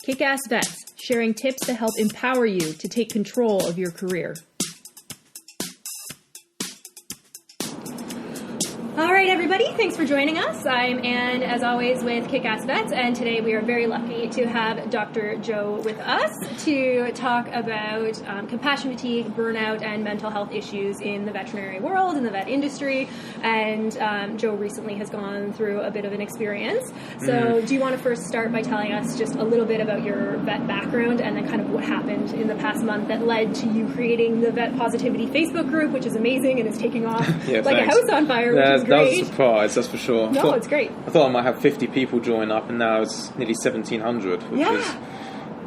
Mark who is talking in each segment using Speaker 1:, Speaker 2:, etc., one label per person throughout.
Speaker 1: Kick-Ass Vets, sharing tips to help empower you to take control of your career. All right, everybody, thanks for joining us. I'm Anne, as always, with Kick-Ass Vets, and today we are very lucky to have Dr. Joe with us to talk about compassion fatigue, burnout, and mental health issues in the veterinary world, in the vet industry. And Joe recently has gone through a bit of an experience. So do you want to first start by telling us just a little bit about your vet background and then kind of what happened in the past month that led to you creating the Vet Positivity Facebook group, which is amazing and is taking off like a house on fire, which is great.
Speaker 2: That was a surprise, that's for sure.
Speaker 1: No, it's great.
Speaker 2: I thought I might have 50 people join up, and now it's nearly 1,700, which is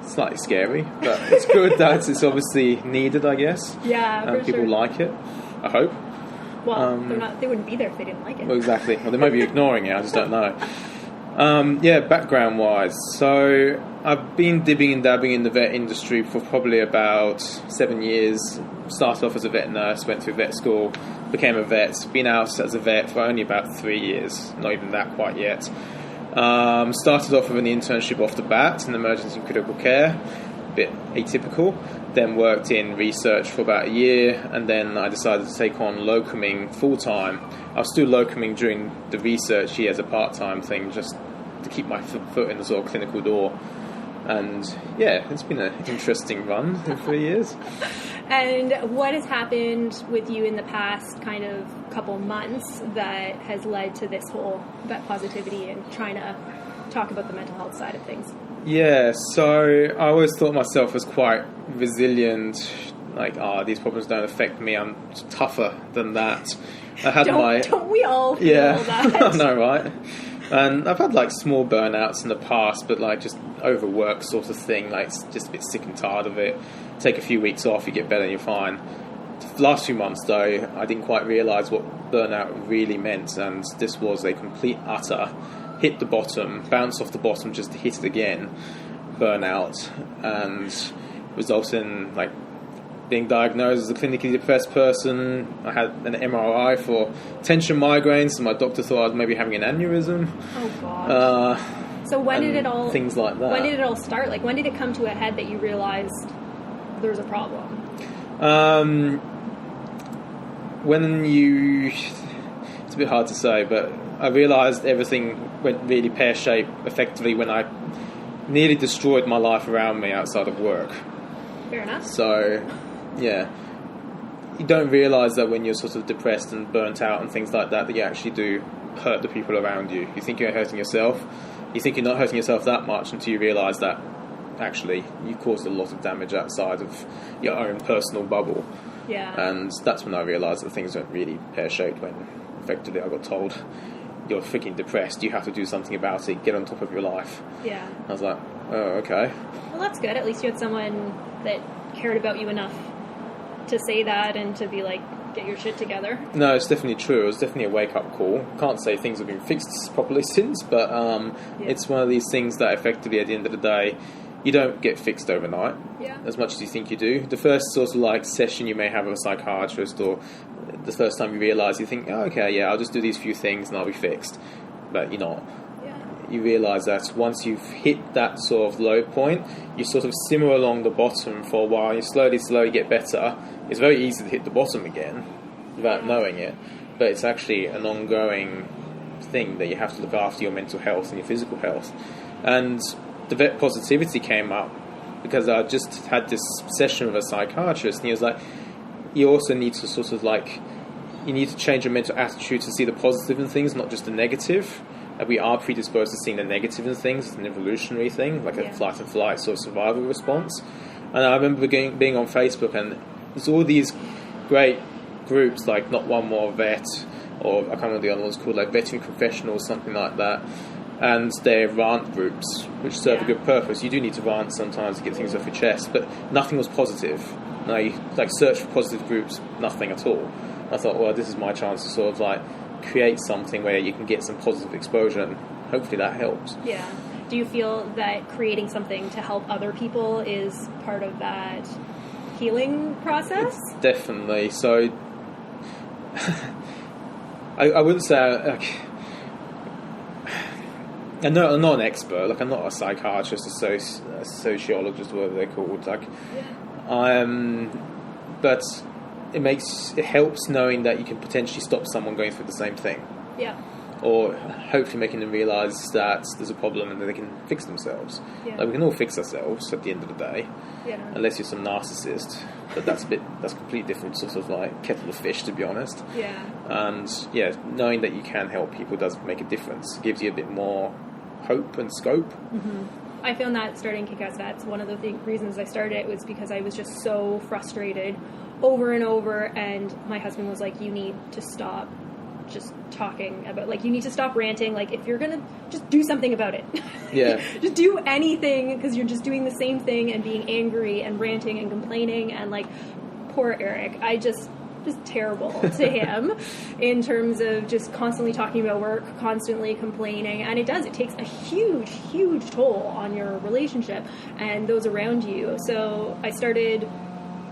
Speaker 2: slightly scary, but it's good that it's obviously needed, I guess.
Speaker 1: Yeah,
Speaker 2: and people like it, I hope.
Speaker 1: Well, they wouldn't be there if they didn't like it.
Speaker 2: Well, exactly. Well, they may be ignoring it, I just don't know. Background-wise, so I've been dibbing and dabbing in the vet industry for probably about 7 years. Started off as a vet nurse, went through vet school, became a vet, been out as a vet for only about 3 years, not even that quite yet. Started off with an internship off the bat in emergency and critical care, a bit atypical. Then worked in research for about a year, and then I decided to take on locuming full-time. I was still locuming during the research year as a part-time thing, just to keep my foot in the sort of clinical door. And yeah, it's been an interesting run in 3 years.
Speaker 1: And what has happened with you in the past kind of couple months that has led to this whole vet positivity and trying to talk about the mental health side of things?
Speaker 2: Yeah, so I always thought myself as quite resilient, like, these problems don't affect me, I'm tougher than that. I had
Speaker 1: don't we all feel that?
Speaker 2: I know, right? And I've had like small burnouts in the past, but like just overwork sort of thing, like just a bit sick and tired of it. Take a few weeks off, you get better and you're fine. The last few months though, I didn't quite realise what burnout really meant, and this was a complete utter hit the bottom, bounce off the bottom just to hit it again, burnout, and results in like being diagnosed as a clinically depressed person. I had an MRI for tension migraines, so my doctor thought I was maybe having an aneurysm.
Speaker 1: Oh God. So when did it all...
Speaker 2: Things like that.
Speaker 1: When did it all start? Like, when did it come to a head that you realized there was a problem?
Speaker 2: It's a bit hard to say, but I realised everything went really pear-shaped effectively when I nearly destroyed my life around me outside of work.
Speaker 1: Fair enough.
Speaker 2: So, yeah. You don't realise that when you're sort of depressed and burnt out and things like that you actually do hurt the people around you. You think you're hurting yourself. You think you're not hurting yourself that much until you realise that actually you caused a lot of damage outside of your own personal bubble.
Speaker 1: Yeah.
Speaker 2: And that's when I realised that things weren't really pear-shaped, when effectively I got told, you're freaking depressed, you have to do something about it, get on top of your life.
Speaker 1: Yeah.
Speaker 2: I was like, oh, okay.
Speaker 1: Well, that's good. At least you had someone that cared about you enough to say that and to be like, get your shit together.
Speaker 2: No, it's definitely true. It was definitely a wake-up call. Can't say things have been fixed properly since, but it's one of these things that effectively at the end of the day, you don't get fixed overnight, as much as you think you do. The first sort of like session you may have with a psychiatrist, or the first time you realise, you think, oh, okay, yeah, I'll just do these few things and I'll be fixed. But you're not. You realise that once you've hit that sort of low point, you sort of simmer along the bottom for a while, you slowly get better. It's very easy to hit the bottom again without knowing it, but it's actually an ongoing thing that you have to look after your mental health and your physical health. And the vet positivity came up because I just had this session with a psychiatrist, and he was like, you also need to sort of like, you need to change your mental attitude to see the positive in things, not just the negative. We are predisposed to seeing the negative in things. It's an evolutionary thing, like a fight and flight sort of survival response. And I remember being on Facebook, and there's all these great groups like Not One More Vet, or I can't remember the other one's called, like Veterinary Professionals, something like that. And they're rant groups, which serve a good purpose. You do need to rant sometimes to get things off your chest, but nothing was positive. Now, you like search for positive groups, nothing at all. I thought, well, this is my chance to sort of like create something where you can get some positive exposure, and hopefully that helps.
Speaker 1: Yeah. Do you feel that creating something to help other people is part of that healing process?
Speaker 2: It's definitely. So, I wouldn't say... I'm not an expert. Like, I'm not a psychiatrist, a sociologist, whatever they're called. Like, but it helps knowing that you can potentially stop someone going through the same thing.
Speaker 1: Yeah.
Speaker 2: Or hopefully making them realise that there's a problem and that they can fix themselves.
Speaker 1: Yeah.
Speaker 2: Like, we can all fix ourselves at the end of the day.
Speaker 1: Yeah.
Speaker 2: Unless you're some narcissist. But that's a completely different sort of like kettle of fish, to be honest.
Speaker 1: Yeah.
Speaker 2: And yeah, knowing that you can help people does make a difference. It gives you a bit more hope and scope.
Speaker 1: Mm-hmm. I found that starting Kick-Ass Vets, one of the reasons I started it was because I was just so frustrated over and over, and my husband was like, you need to stop just talking about, like, you need to stop ranting. Like, if you're gonna, just do something about it.
Speaker 2: Yeah.
Speaker 1: Just do anything, because you're just doing the same thing and being angry and ranting and complaining. And like, poor Eric, I just terrible to him in terms of just constantly talking about work, constantly complaining. And it takes a huge toll on your relationship and those around you. So I started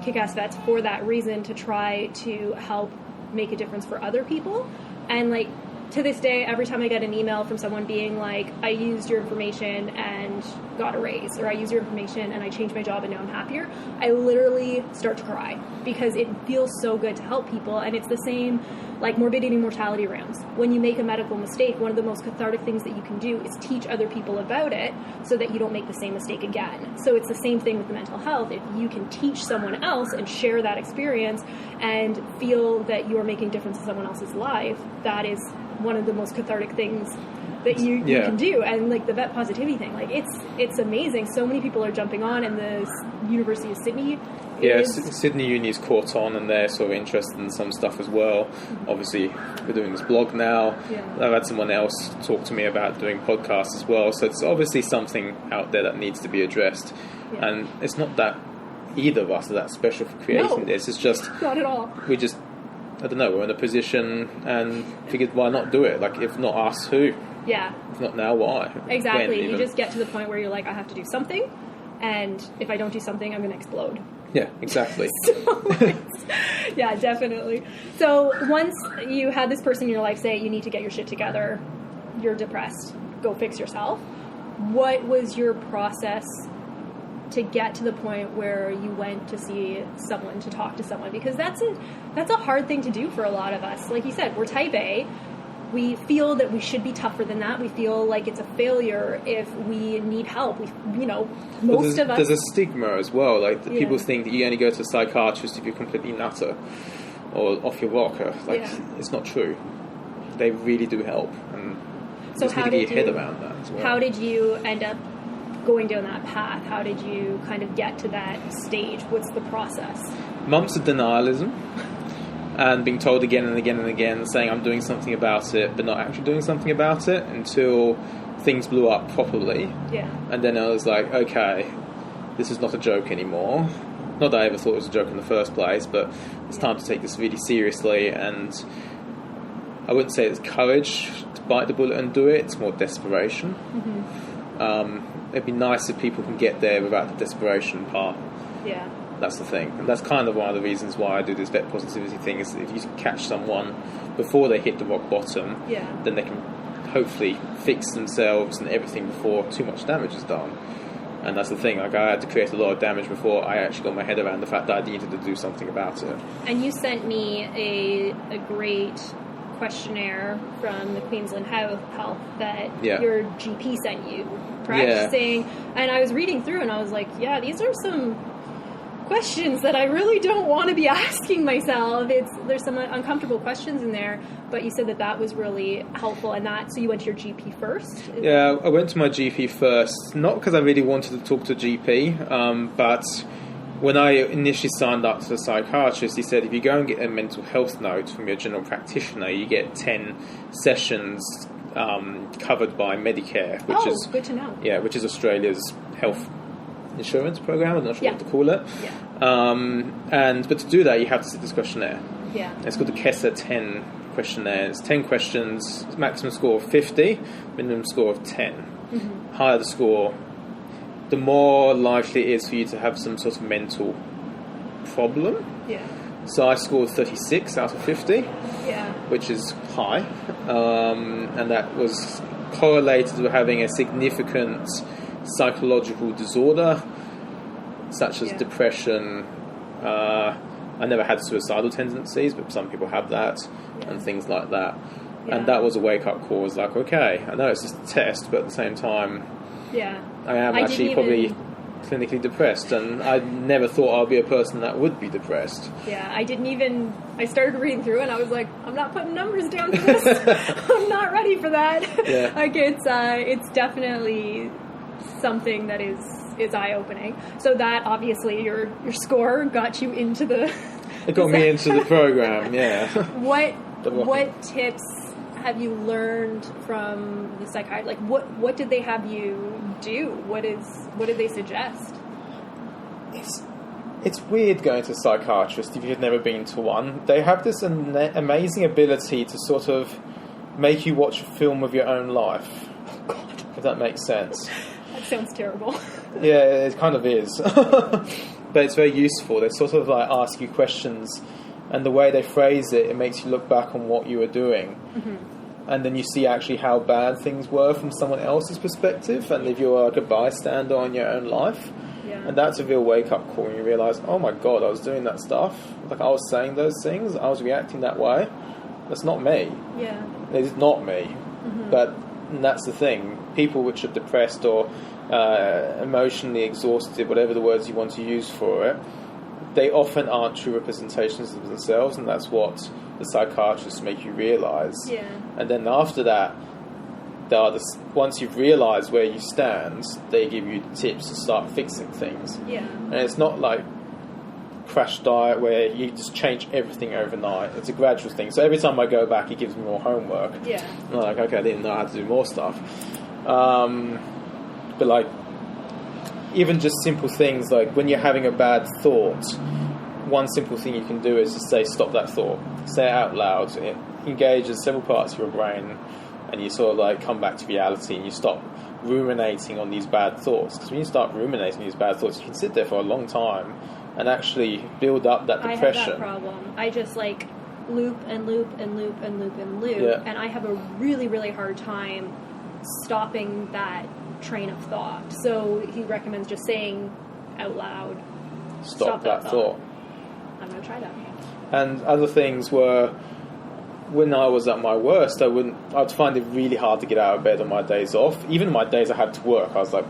Speaker 1: Kick-Ass Vets for that reason, to try to help make a difference for other people. And like, to this day, every time I get an email from someone being like, I used your information and got a raise, or I used your information and I changed my job and now I'm happier, I literally start to cry, because it feels so good to help people. And it's the same, like, morbidity and mortality rounds. When you make a medical mistake, one of the most cathartic things that you can do is teach other people about it so that you don't make the same mistake again. So it's the same thing with the mental health. If you can teach someone else and share that experience and feel that you are making a difference in someone else's life, that is one of the most cathartic things that you can do. And like the vet positivity thing, like, it's amazing. So many people are jumping on, and the University of Sydney
Speaker 2: Sydney Uni's caught on, and they're sort of interested in some stuff as well. Mm-hmm. Obviously, we're doing this blog now. Yeah. I've had someone else talk to me about doing podcasts as well. So it's obviously something out there that needs to be addressed. Yeah. And it's not that either of us are that special for creating this. It's just...
Speaker 1: Not at all.
Speaker 2: We just... I don't know, we're in a position and figured, why not do it? Like, if not us, who?
Speaker 1: Yeah.
Speaker 2: If not now, why?
Speaker 1: Exactly. You just get to the point where you're like, I have to do something, and if I don't do something, I'm going to explode.
Speaker 2: Yeah, exactly.
Speaker 1: Yeah, definitely. So once you had this person in your life say, you need to get your shit together, you're depressed, go fix yourself, what was your process to get to the point where you went to see someone, to talk to someone? Because that's a hard thing to do for a lot of us. Like you said, we're type A. We feel that we should be tougher than that. We feel like it's a failure if we need help. Most of us...
Speaker 2: There's a stigma as well. Like, people think that you only go to a psychiatrist if you're completely nutter or off your rocker. Like, it's not true. They really do help. And
Speaker 1: so
Speaker 2: just need to get your head around that as well.
Speaker 1: How did you end up going down that path? How did you kind of get to that stage? What's the process?
Speaker 2: Months of denialism. And being told again and again and again, saying I'm doing something about it, but not actually doing something about it, until things blew up properly. Yeah. And then I was like, okay, this is not a joke anymore. Not that I ever thought it was a joke in the first place, but it's time to take this really seriously. And I wouldn't say it's courage to bite the bullet and do it. It's more desperation. Mm-hmm. It'd be nice if people can get there without the desperation part. Yeah. That's the thing. And that's kind of one of the reasons why I do this vet positivity thing, is if you catch someone before they hit the rock bottom, then they can hopefully fix themselves and everything before too much damage is done. And that's the thing. Like, I had to create a lot of damage before I actually got my head around the fact that I needed to do something about it.
Speaker 1: And you sent me a great questionnaire from the Queensland Health that your GP sent you, correct?
Speaker 2: Yeah.
Speaker 1: Saying, and I was reading through and I was like, yeah, these are some questions that I really don't want to be asking myself. There's some uncomfortable questions in there, but you said that was really helpful, and so you went to your GP first?
Speaker 2: Yeah, I went to my GP first, not because I really wanted to talk to a GP, but when I initially signed up to the psychiatrist, he said if you go and get a mental health note from your general practitioner, you get 10 sessions covered by Medicare, which is
Speaker 1: good to know.
Speaker 2: Yeah, which is Australia's health insurance program. I'm not sure what to call it. Yeah. But to do that, you have to sit this questionnaire. Yeah. It's called the KESA 10 questionnaire. It's 10 questions, maximum score of 50, minimum score of 10. Mm-hmm. Higher the score, the more likely it is for you to have some sort of mental problem. Yeah. So I scored 36 out of 50, which is high, and that was correlated with having a significant psychological disorder, such as depression. I never had suicidal tendencies, but some people have that, and things like that. Yeah. And that was a wake-up call. It was like, okay, I know it's just a test, but at the same time, I am actually probably clinically depressed, and I never thought I'd be a person that would be depressed.
Speaker 1: Yeah, I started reading through, and I was like, I'm not putting numbers down for this. I'm not ready for that.
Speaker 2: Yeah.
Speaker 1: Like, it's definitely something that is eye-opening. So that, obviously, your score got you into the...
Speaker 2: It got me into the program, yeah.
Speaker 1: What tips have you learned from the psychiatrist? Like, what did they have you do? What did they suggest?
Speaker 2: It's weird going to a psychiatrist if you've never been to one. They have this amazing ability to sort of make you watch a film of your own life.
Speaker 1: Oh, God.
Speaker 2: If that makes sense.
Speaker 1: That sounds terrible.
Speaker 2: Yeah, it kind of is. But it's very useful. They sort of like ask you questions, and the way they phrase it, it makes you look back on what you were doing. Mm-hmm. And then you see actually how bad things were from someone else's perspective, and if you're like a bystander on your own life. Yeah. And that's a real wake-up call, and you realise, oh my God, I was doing that stuff. Like, I was saying those things, I was reacting that way. That's not me.
Speaker 1: Yeah.
Speaker 2: It's not me. Mm-hmm. But that's the thing. People which are depressed or emotionally exhausted, whatever the words you want to use for it, they often aren't true representations of themselves, and that's what the psychiatrists make you realise.
Speaker 1: Yeah.
Speaker 2: And then after that, once you've realised where you stand, they give you tips to start fixing things.
Speaker 1: Yeah.
Speaker 2: And it's not like crash diet where you just change everything overnight. It's a gradual thing. So every time I go back, he gives me more homework.
Speaker 1: Yeah.
Speaker 2: I'm like, okay, I didn't know how to do more stuff. But like, even just simple things like when you're having a bad thought, one simple thing you can do is just say, stop that thought. Say it out loud. It engages several parts of your brain, and you sort of like come back to reality, and you stop ruminating on these bad thoughts. Because when you start ruminating these bad thoughts, you can sit there for a long time and actually build up that depression.
Speaker 1: I have that problem. I just like loop and loop and loop and loop and loop,
Speaker 2: yeah.
Speaker 1: And I have a really, really hard time stopping that train of thought. So he recommends just saying out loud, stop that thought. I'm going to try that.
Speaker 2: And other things were, when I was at my worst, I'd find it really hard to get out of bed on my days off. Even my days I had to work, I was like,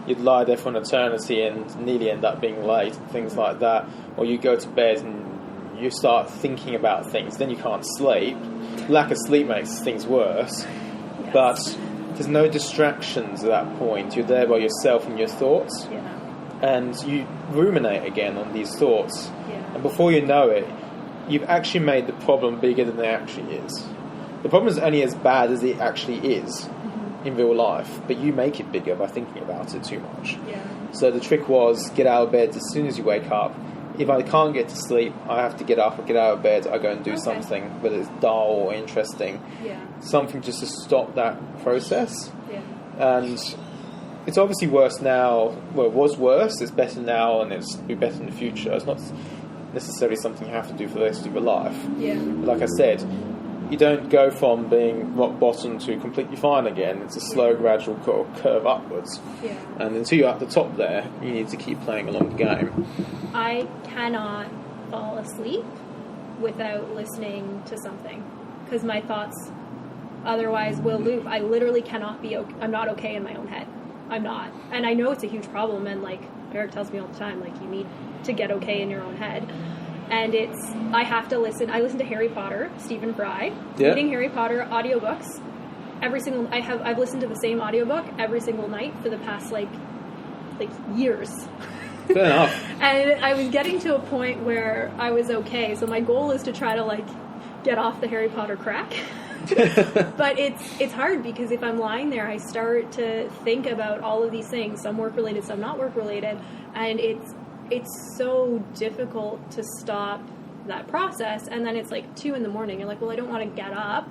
Speaker 2: you'd lie there for an eternity and nearly end up being late and things like that. Or you go to bed and you start thinking about things, then you can't sleep. Lack of sleep makes things worse.
Speaker 1: Yes.
Speaker 2: But there's no distractions at that point. You're there by yourself and your thoughts.
Speaker 1: Yeah.
Speaker 2: And you ruminate again on these thoughts.
Speaker 1: Yeah.
Speaker 2: And before you know it, you've actually made the problem bigger than it actually is. The problem is only as bad as it actually is in real life, but you make it bigger by thinking about it too much.
Speaker 1: Yeah.
Speaker 2: So the trick was get out of bed as soon as you wake up. If I can't get to sleep, I have to get up or get out of bed. I go and do something, whether it's dull or interesting.
Speaker 1: Yeah.
Speaker 2: Something just to stop that process.
Speaker 1: Yeah.
Speaker 2: And it's obviously worse now. Well, it was worse. It's better now, and it's be better in the future. It's not necessarily something you have to do for the rest of your life.
Speaker 1: Yeah.
Speaker 2: Like I said, you don't go from being rock bottom to completely fine again. It's a slow, gradual curve upwards.
Speaker 1: Yeah.
Speaker 2: And until you're at the top there, you need to keep playing along the game. I
Speaker 1: cannot fall asleep without listening to something, because my thoughts otherwise will loop. I literally cannot be okay. I'm not okay in my own head. I'm not. And I know it's a huge problem, and like Eric tells me all the time, like, you need to get okay in your own head. And I have to listen. I listen to Harry Potter, Stephen Fry, reading Harry Potter audiobooks. I've listened to the same audiobook every single night for the past like years.
Speaker 2: Fair enough.
Speaker 1: And I was getting to a point where I was okay. So my goal is to try to like get off the Harry Potter crack. But it's hard, because if I'm lying there, I start to think about all of these things, some work related, some not work related, and it's so difficult to stop that process. And then it's like 2 a.m. You're like, well, I don't want to get up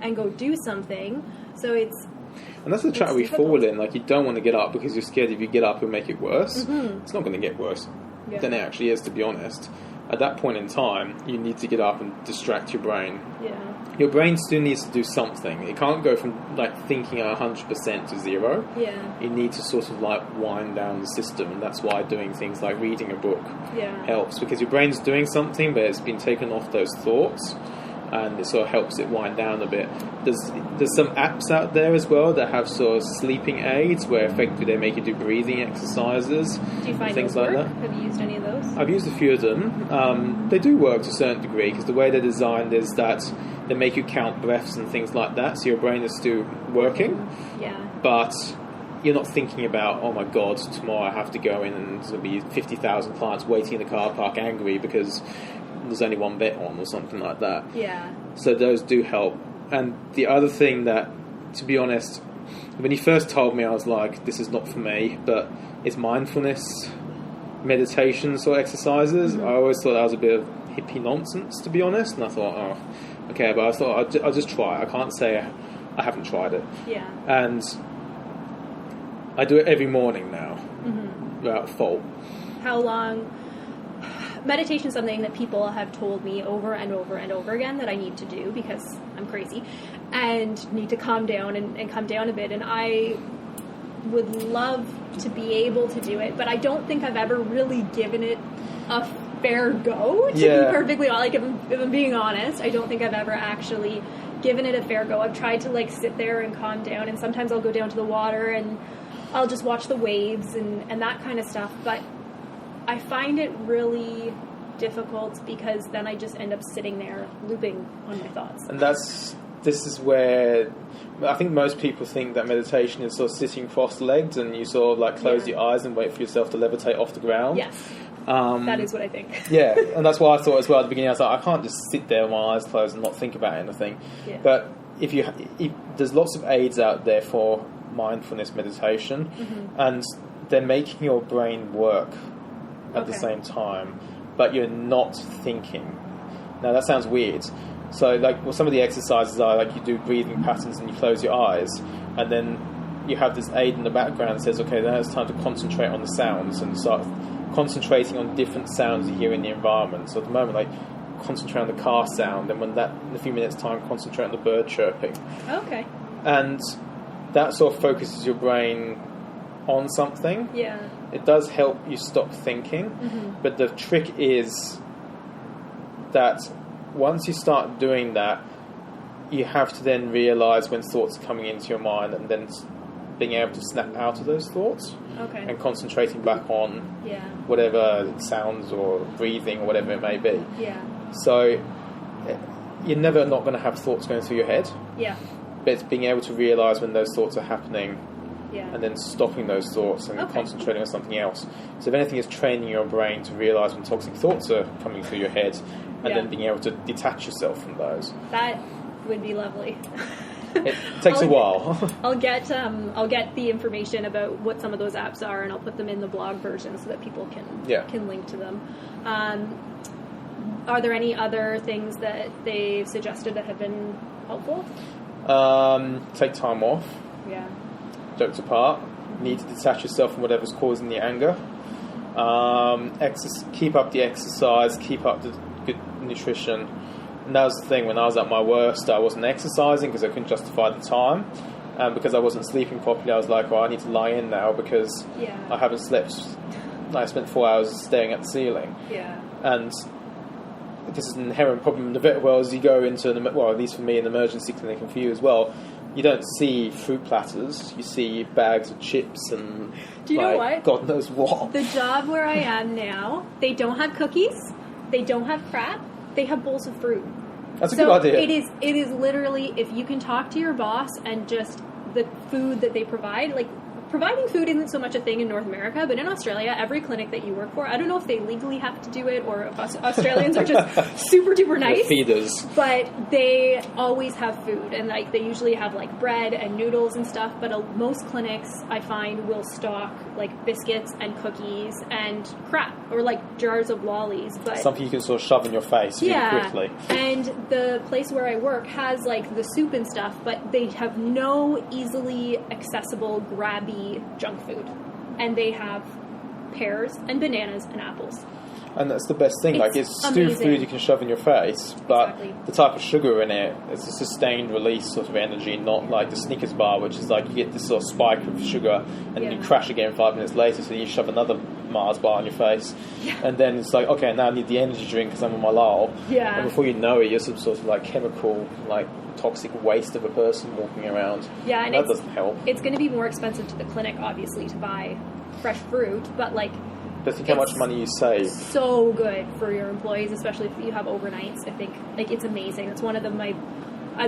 Speaker 1: and go do something. So
Speaker 2: and that's the trap we fall in. Like, you don't want to get up because you're scared if you get up it'll make it worse. Mm-hmm. It's not going to get worse than it actually is, to be honest. at that point in time, you need to get up and distract your brain.
Speaker 1: Yeah.
Speaker 2: Your brain still needs to do something. It can't go from like thinking 100% to 0.
Speaker 1: Yeah.
Speaker 2: You need to sort of like wind down the system, and that's why doing things like reading a book helps, because your brain's doing something, but it's been taken off those thoughts, and it sort of helps it wind down a bit. There's some apps out there as well that have sort of sleeping aids where effectively they make you do breathing exercises.
Speaker 1: Do you find
Speaker 2: things
Speaker 1: those
Speaker 2: like
Speaker 1: work?
Speaker 2: that.
Speaker 1: Have you used any of those?
Speaker 2: I've used a few of them. They do work to a certain degree, because the way they're designed is that they make you count breaths and things like that, so your brain is still working.
Speaker 1: Yeah.
Speaker 2: But you're not thinking about, oh my god, tomorrow I have to go in and there's going to be 50,000 clients waiting in the car park angry because there's only one bet on or something like that.
Speaker 1: Yeah.
Speaker 2: So those do help. And the other thing that, to be honest, when he first told me, I was like, this is not for me, but it's mindfulness meditations or exercises. I always thought that was a bit of hippie nonsense, to be honest, and I thought, oh, okay, but I thought I'll just try it. I can't say I haven't tried it.
Speaker 1: Yeah.
Speaker 2: And I do it every morning now, without fault.
Speaker 1: How long? Meditation is something that people have told me over and over and over again that I need to do because I'm crazy and need to calm down and come down a bit. And I would love to be able to do it, but I don't think I've ever really given it a fair go, to be perfectly honest. Like, if I'm being honest, I don't think I've ever actually given it a fair go. I've tried to like sit there and calm down, and sometimes I'll go down to the water and I'll just watch the waves and that kind of stuff, but I find it really difficult because then I just end up sitting there looping on my thoughts.
Speaker 2: And this is where I think most people think that meditation is sort of sitting cross-legged and you sort of like close your eyes and wait for yourself to levitate off the ground.
Speaker 1: Yes. That is what I think.
Speaker 2: Yeah, and that's what I thought as well at the beginning. I was like, I can't just sit there with my eyes closed and not think about anything.
Speaker 1: Yeah.
Speaker 2: But if there's lots of aids out there for mindfulness meditation, and they're making your brain work at the same time, but you're not thinking. Now that sounds weird. So like, well, some of the exercises are like you do breathing patterns and you close your eyes, and then you have this aid in the background that says, okay, now it's time to concentrate on the sounds and start concentrating on different sounds you hear in the environment. So at the moment, like, concentrate on the car sound, and when that, in a few minutes time, concentrate on the bird chirping.
Speaker 1: Okay.
Speaker 2: And that sort of focuses your brain on something.
Speaker 1: Yeah.
Speaker 2: It does help you stop thinking, but the trick is that once you start doing that, you have to then realise when thoughts are coming into your mind and then being able to snap out of those thoughts and concentrating back on whatever sounds or breathing or whatever it may be.
Speaker 1: Yeah.
Speaker 2: So you're never not going to have thoughts going through your head.
Speaker 1: Yeah.
Speaker 2: But it's being able to realise when those thoughts are happening and then stopping those thoughts and concentrating on something else. So if anything, is training your brain to realise when toxic thoughts are coming through your head and then being able to detach yourself from those.
Speaker 1: That would be lovely.
Speaker 2: It takes a while.
Speaker 1: I'll get the information about what some of those apps are, and I'll put them in the blog version so that people can link to them. Are there any other things that they've suggested that have been helpful?
Speaker 2: Take time off.
Speaker 1: Yeah.
Speaker 2: Jokes apart. Need to detach yourself from whatever's causing the anger. Keep up the exercise. Keep up the good nutrition. And that was the thing, when I was at my worst, I wasn't exercising because I couldn't justify the time. And because I wasn't sleeping properly, I was like, I need to lie in now because I haven't slept. I spent 4 hours staring at the ceiling.
Speaker 1: Yeah.
Speaker 2: And this is an inherent problem in the vet world. As you go into, at least for me, an emergency clinic and for you as well, you don't see fruit platters. You see bags of chips and
Speaker 1: do you know what?
Speaker 2: God knows what.
Speaker 1: The job where I am now, they don't have cookies. They don't have crap. They have bowls of fruit.
Speaker 2: That's a good idea.
Speaker 1: It is literally, if you can talk to your boss and just the food that they provide, like, providing food isn't so much a thing in North America, but in Australia, every clinic that you work for, I don't know if they legally have to do it or if Australians are just super duper nice.
Speaker 2: Feeders.
Speaker 1: But they always have food, and like they usually have like bread and noodles and stuff, but most clinics I find will stock like biscuits and cookies and crap, or like jars of lollies. But
Speaker 2: something you can sort of shove in your face really quickly.
Speaker 1: And the place where I work has like the soup and stuff, but they have no easily accessible grabby junk food, and they have pears and bananas and apples.
Speaker 2: And that's the best thing. It's stewed food you can shove in your face, but the type of sugar in it, it's a sustained release sort of energy, not like the Snickers bar, which is like you get this sort of spike of sugar and then you crash again 5 minutes later, so you shove another Mars bar on your face. Yeah. And then it's like, okay, now I need the energy drink because I'm on my lull.
Speaker 1: Yeah.
Speaker 2: And before you know it, you're some sort of like chemical, like toxic waste of a person walking around.
Speaker 1: Yeah, and
Speaker 2: that doesn't help.
Speaker 1: It's going to be more expensive to the clinic, obviously, to buy fresh fruit, but like...
Speaker 2: But think how much money you save.
Speaker 1: So good for your employees, especially if you have overnights. I think like it's amazing. It's one of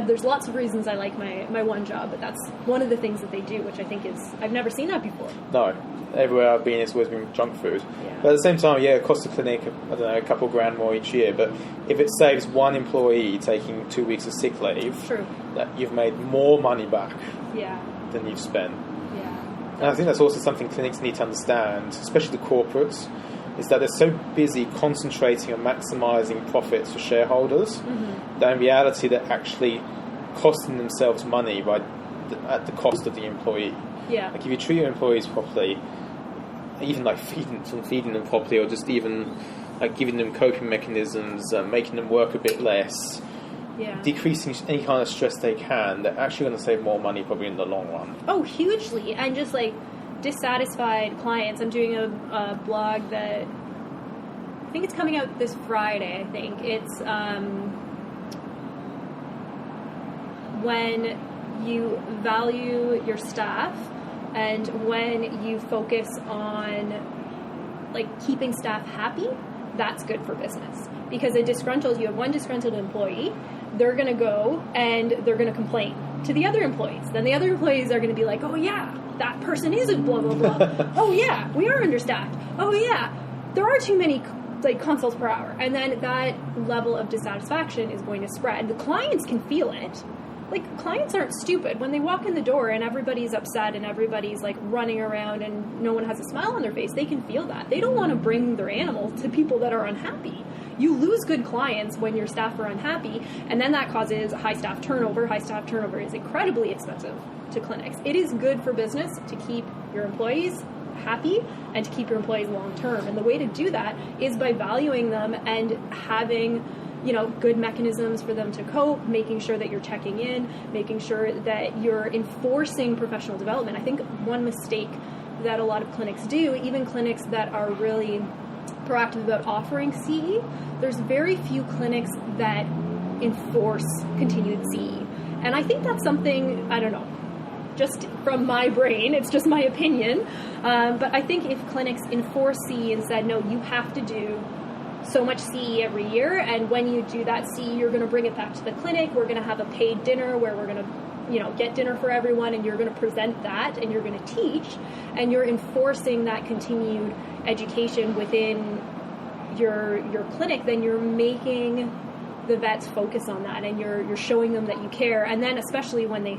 Speaker 1: there's lots of reasons I like my one job, but that's one of the things that they do, which I think is I've never seen that before.
Speaker 2: No, everywhere I've been, it's always been junk food.
Speaker 1: Yeah.
Speaker 2: But at the same time, it costs the clinic I don't know a couple grand more each year. But if it saves one employee taking 2 weeks of sick leave,
Speaker 1: true,
Speaker 2: that you've made more money back.
Speaker 1: Yeah.
Speaker 2: Than you've spent. And I think that's also something clinics need to understand, especially the corporates, is that they're so busy concentrating on maximising profits for shareholders that in reality they're actually costing themselves money at the cost of the employee.
Speaker 1: Yeah.
Speaker 2: Like if you treat your employees properly, even like feeding them properly, or just even like giving them coping mechanisms, making them work a bit less, decreasing any kind of stress they can, they're actually going to save more money probably in the long run.
Speaker 1: Oh, hugely. And just like dissatisfied clients. I'm doing a blog that I think it's coming out this Friday, I think. It's when you value your staff and when you focus on like keeping staff happy, that's good for business. Because you have one disgruntled employee, they're going to go and they're going to complain to the other employees. Then the other employees are going to be like, oh yeah, that person is a blah, blah, blah. Oh yeah, we are understaffed. Oh yeah, there are too many like consults per hour. And then that level of dissatisfaction is going to spread. The clients can feel it. Like, clients aren't stupid. When they walk in the door and everybody's upset and everybody's, like, running around and no one has a smile on their face, they can feel that. They don't want to bring their animal to people that are unhappy. You lose good clients when your staff are unhappy, and then that causes high staff turnover. High staff turnover is incredibly expensive to clinics. It is good for business to keep your employees happy and to keep your employees long-term. And the way to do that is by valuing them and having good mechanisms for them to cope, making sure that you're checking in, making sure that you're enforcing professional development. I think one mistake that a lot of clinics do, even clinics that are really proactive about offering CE, there's very few clinics that enforce continued CE. And I think that's something, I don't know, just from my brain, it's just my opinion, but I think if clinics enforce CE and said, no, you have to do so much CE every year, and when you do that CE, you're going to bring it back to the clinic. We're going to have a paid dinner where we're going to, get dinner for everyone, and you're going to present that, and you're going to teach, and you're enforcing that continued education within your clinic. Then you're making the vets focus on that, and you're showing them that you care. And then, especially when they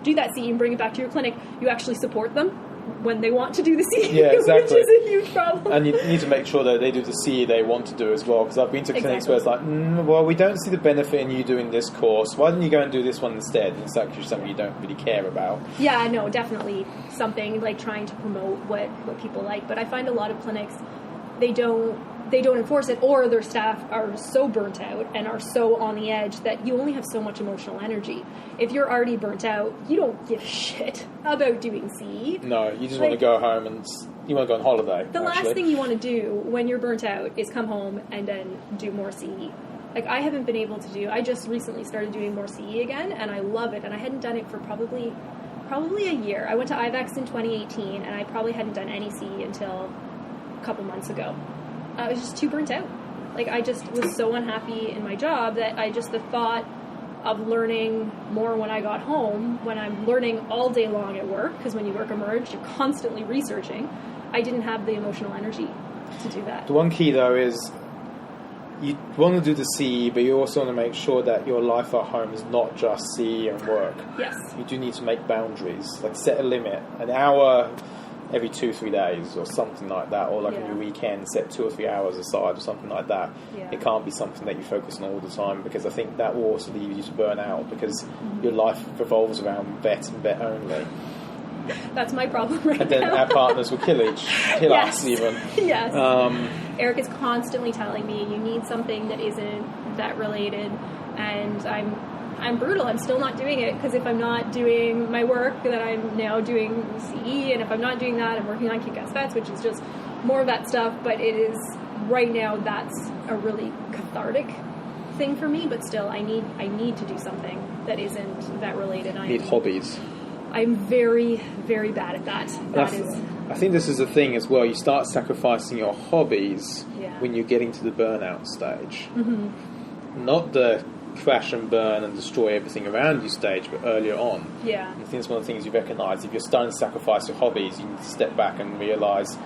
Speaker 1: do that CE and bring it back to your clinic, you actually support them when they want to do the CE, which is a huge problem.
Speaker 2: And you need to make sure that they do the CE they want to do as well, because I've been to clinics where it's like, well, we don't see the benefit in you doing this course. Why don't you go and do this one instead? And it's actually something you don't really care about.
Speaker 1: Yeah, no, definitely something like trying to promote what people like. But I find a lot of clinics, they don't enforce it, or their staff are so burnt out and are so on the edge that you only have so much emotional energy. If you're already burnt out, you don't give a shit about doing CE.
Speaker 2: No, you just want to go home and you want to go on holiday.
Speaker 1: The last thing you want to do when you're burnt out is come home and then do more CE. Like, I haven't been able to do, I just recently started doing more CE again, and I love it, and I hadn't done it for probably a year. I went to IVEX in 2018, and I probably hadn't done any CE until a couple months ago. I was just too burnt out. Like, I just was so unhappy in my job that the thought of learning more when I got home, when I'm learning all day long at work, because when you work emerged, you're constantly researching, I didn't have the emotional energy to do that.
Speaker 2: The one key, though, is you want to do the CE, but you also want to make sure that your life at home is not just CE and work.
Speaker 1: Yes.
Speaker 2: You do need to make boundaries, like set a limit, an hour every 2-3 days or something like that, or like on your weekend set 2 or 3 hours aside or something like that. It can't be something that you focus on all the time, because I think that will also lead you to burn out, because your life revolves around vet and vet only.
Speaker 1: That's my problem right now.
Speaker 2: And then our partners will kill
Speaker 1: Yes.
Speaker 2: us even.
Speaker 1: Yes. Eric is constantly telling me, you need something that isn't that related, and I'm brutal. I'm still not doing it, because if I'm not doing my work, then I'm now doing CE, and if I'm not doing that, I'm working on Kick-Ass Vets, which is just more of that stuff, but it is, right now, that's a really cathartic thing for me, but still, I need to do something that isn't that related.
Speaker 2: You need hobbies.
Speaker 1: I'm very, very bad at that.
Speaker 2: I think this is the thing as well. You start sacrificing your hobbies when you're getting to the burnout stage. Mm-hmm. Not the crash and burn and destroy everything around you stage, but earlier on.
Speaker 1: Yeah.
Speaker 2: I think it's one of the things you recognise. If you're starting to sacrifice your hobbies, you need to step back and realise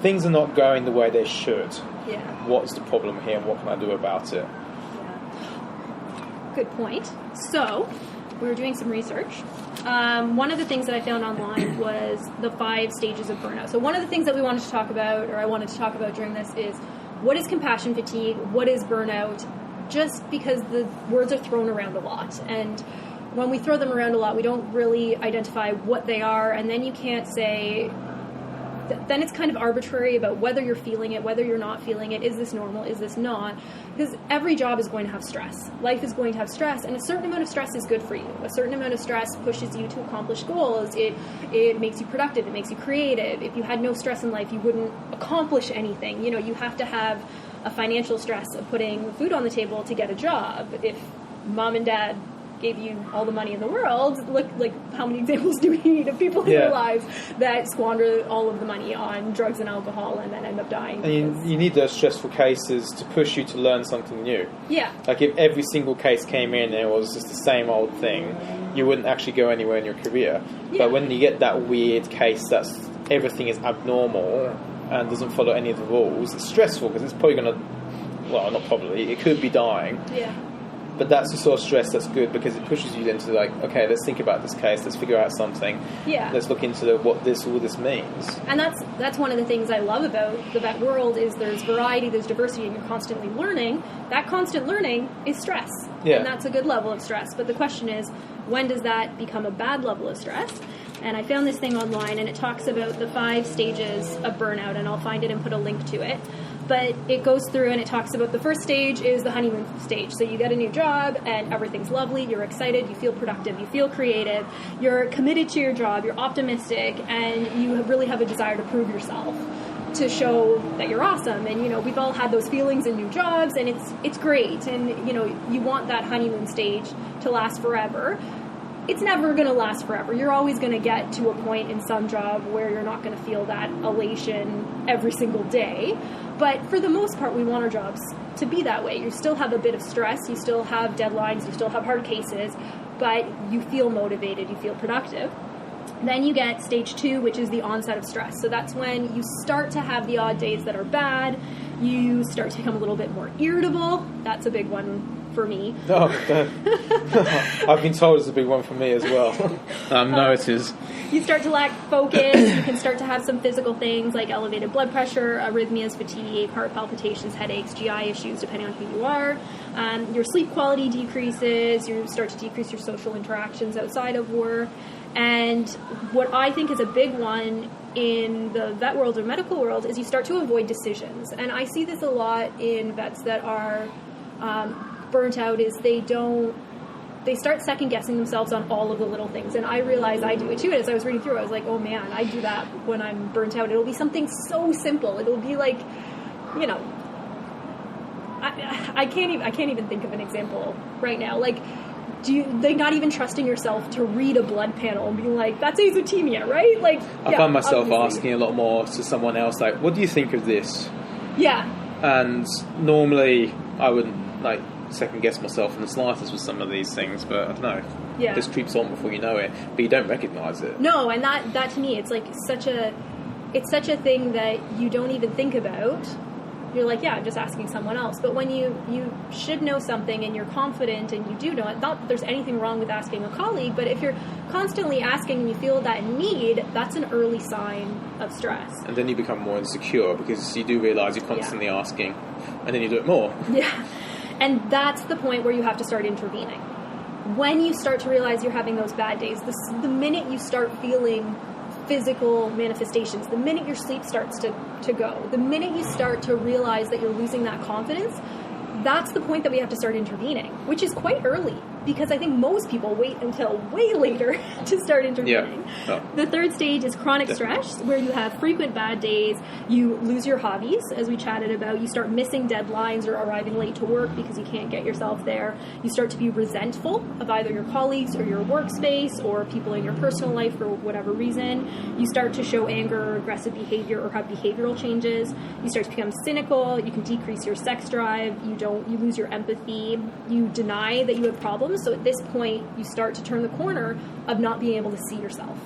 Speaker 2: things are not going the way they should.
Speaker 1: Yeah.
Speaker 2: What's the problem here, and what can I do about it?
Speaker 1: Yeah. Good point. So, we were doing some research. One of the things that I found online was the 5 stages of burnout. So one of the things that we wanted to talk about, or I wanted to talk about during this, is what is compassion fatigue, what is burnout, just because the words are thrown around a lot. And when we throw them around a lot, we don't really identify what they are, and then you can't say... Then it's kind of arbitrary about whether you're feeling it, whether you're not feeling it. Is this normal? Is this not? Because every job is going to have stress. Life is going to have stress, and a certain amount of stress is good for you. A certain amount of stress pushes you to accomplish goals. It makes you productive. It makes you creative. If you had no stress in life, you wouldn't accomplish anything. You know, you have to have a financial stress of putting food on the table to get a job. If mom and dad gave you all the money in the world, look, like, how many examples do we need of people in their lives that squander all of the money on drugs and alcohol and then end up dying?
Speaker 2: And you need those stressful cases to push you to learn something new.
Speaker 1: Yeah.
Speaker 2: Like, if every single case came in and it was just the same old thing, you wouldn't actually go anywhere in your career. Yeah. But when you get that weird case that's everything is abnormal and doesn't follow any of the rules, it's stressful, because it's probably going to, well, not probably, it could be dying.
Speaker 1: Yeah.
Speaker 2: But that's the sort of stress that's good, because it pushes you into, like, okay, let's think about this case, let's figure out something.
Speaker 1: Yeah.
Speaker 2: Let's look into what all this means.
Speaker 1: And that's one of the things I love about the vet world, is there's variety, there's diversity, and you're constantly learning. That constant learning is stress.
Speaker 2: Yeah.
Speaker 1: And that's a good level of stress. But the question is, when does that become a bad level of stress? And I found this thing online, and it talks about the 5 stages of burnout, and I'll find it and put a link to it. But it goes through and it talks about the first stage is the honeymoon stage. So you get a new job and everything's lovely, you're excited, you feel productive, you feel creative, you're committed to your job, you're optimistic, and you really have a desire to prove yourself, to show that you're awesome. And, you know, we've all had those feelings in new jobs, and it's great. And, you know, you want that honeymoon stage to last forever. It's never going to last forever. You're always going to get to a point in some job where you're not going to feel that elation every single day. But for the most part, we want our jobs to be that way. You still have a bit of stress, you still have deadlines, you still have hard cases, but you feel motivated, you feel productive. Then you get stage 2, which is the onset of stress. So that's when you start to have the odd days that are bad. You start to become a little bit more irritable. That's a big one for me.
Speaker 2: Oh, I've been told it's a big one for me as well. No, it is.
Speaker 1: You start to lack focus. You can start to have some physical things like elevated blood pressure, arrhythmias, fatigue, heart palpitations, headaches, GI issues, depending on who you are. Your sleep quality decreases. You start to decrease your social interactions outside of work. And what I think is a big one in the vet world or medical world is you start to avoid decisions. And I see this a lot in vets that are burnt out, is they start second guessing themselves on all of the little things. And I realize I do it too. As I was reading through, I was like, oh man, I do that when I'm burnt out. It'll be something so simple. It'll be like, you know, I can't even think of an example right now. Like, not even trusting yourself to read a blood panel and being like, that's azotemia, right? Like,
Speaker 2: I find myself asking a lot more to someone else, like, what do you think of this?
Speaker 1: Yeah.
Speaker 2: And normally I wouldn't, like, second guess myself in the slightest with some of these things, but I don't know.
Speaker 1: Yeah.
Speaker 2: This creeps on before you know it, but you don't recognise it.
Speaker 1: No, and that to me, it's like such a thing that you don't even think about. You're like, yeah, I'm just asking someone else. But when you should know something and you're confident and you do know it, not that there's anything wrong with asking a colleague, but if you're constantly asking and you feel that need, that's an early sign of stress.
Speaker 2: And then you become more insecure because you do realise you're constantly asking, and then you do it more.
Speaker 1: Yeah. And that's the point where you have to start intervening. When you start to realize you're having those bad days, the minute you start feeling physical manifestations. The minute your sleep starts to go, the minute you start to realize that you're losing that confidence, that's the point that we have to start intervening, which is quite early, because I think most people wait until way later to start intervening.
Speaker 2: Yeah.
Speaker 1: The third stage is chronic stress, where you have frequent bad days, you lose your hobbies, as we chatted about, you start missing deadlines or arriving late to work because you can't get yourself there. You start to be resentful of either your colleagues or your workspace or people in your personal life for whatever reason. You start to show anger or aggressive behavior or have behavioral changes. You start to become cynical. You can decrease your sex drive. You lose your empathy. You deny that you have problems. So at this point, you start to turn the corner of not being able to see yourself.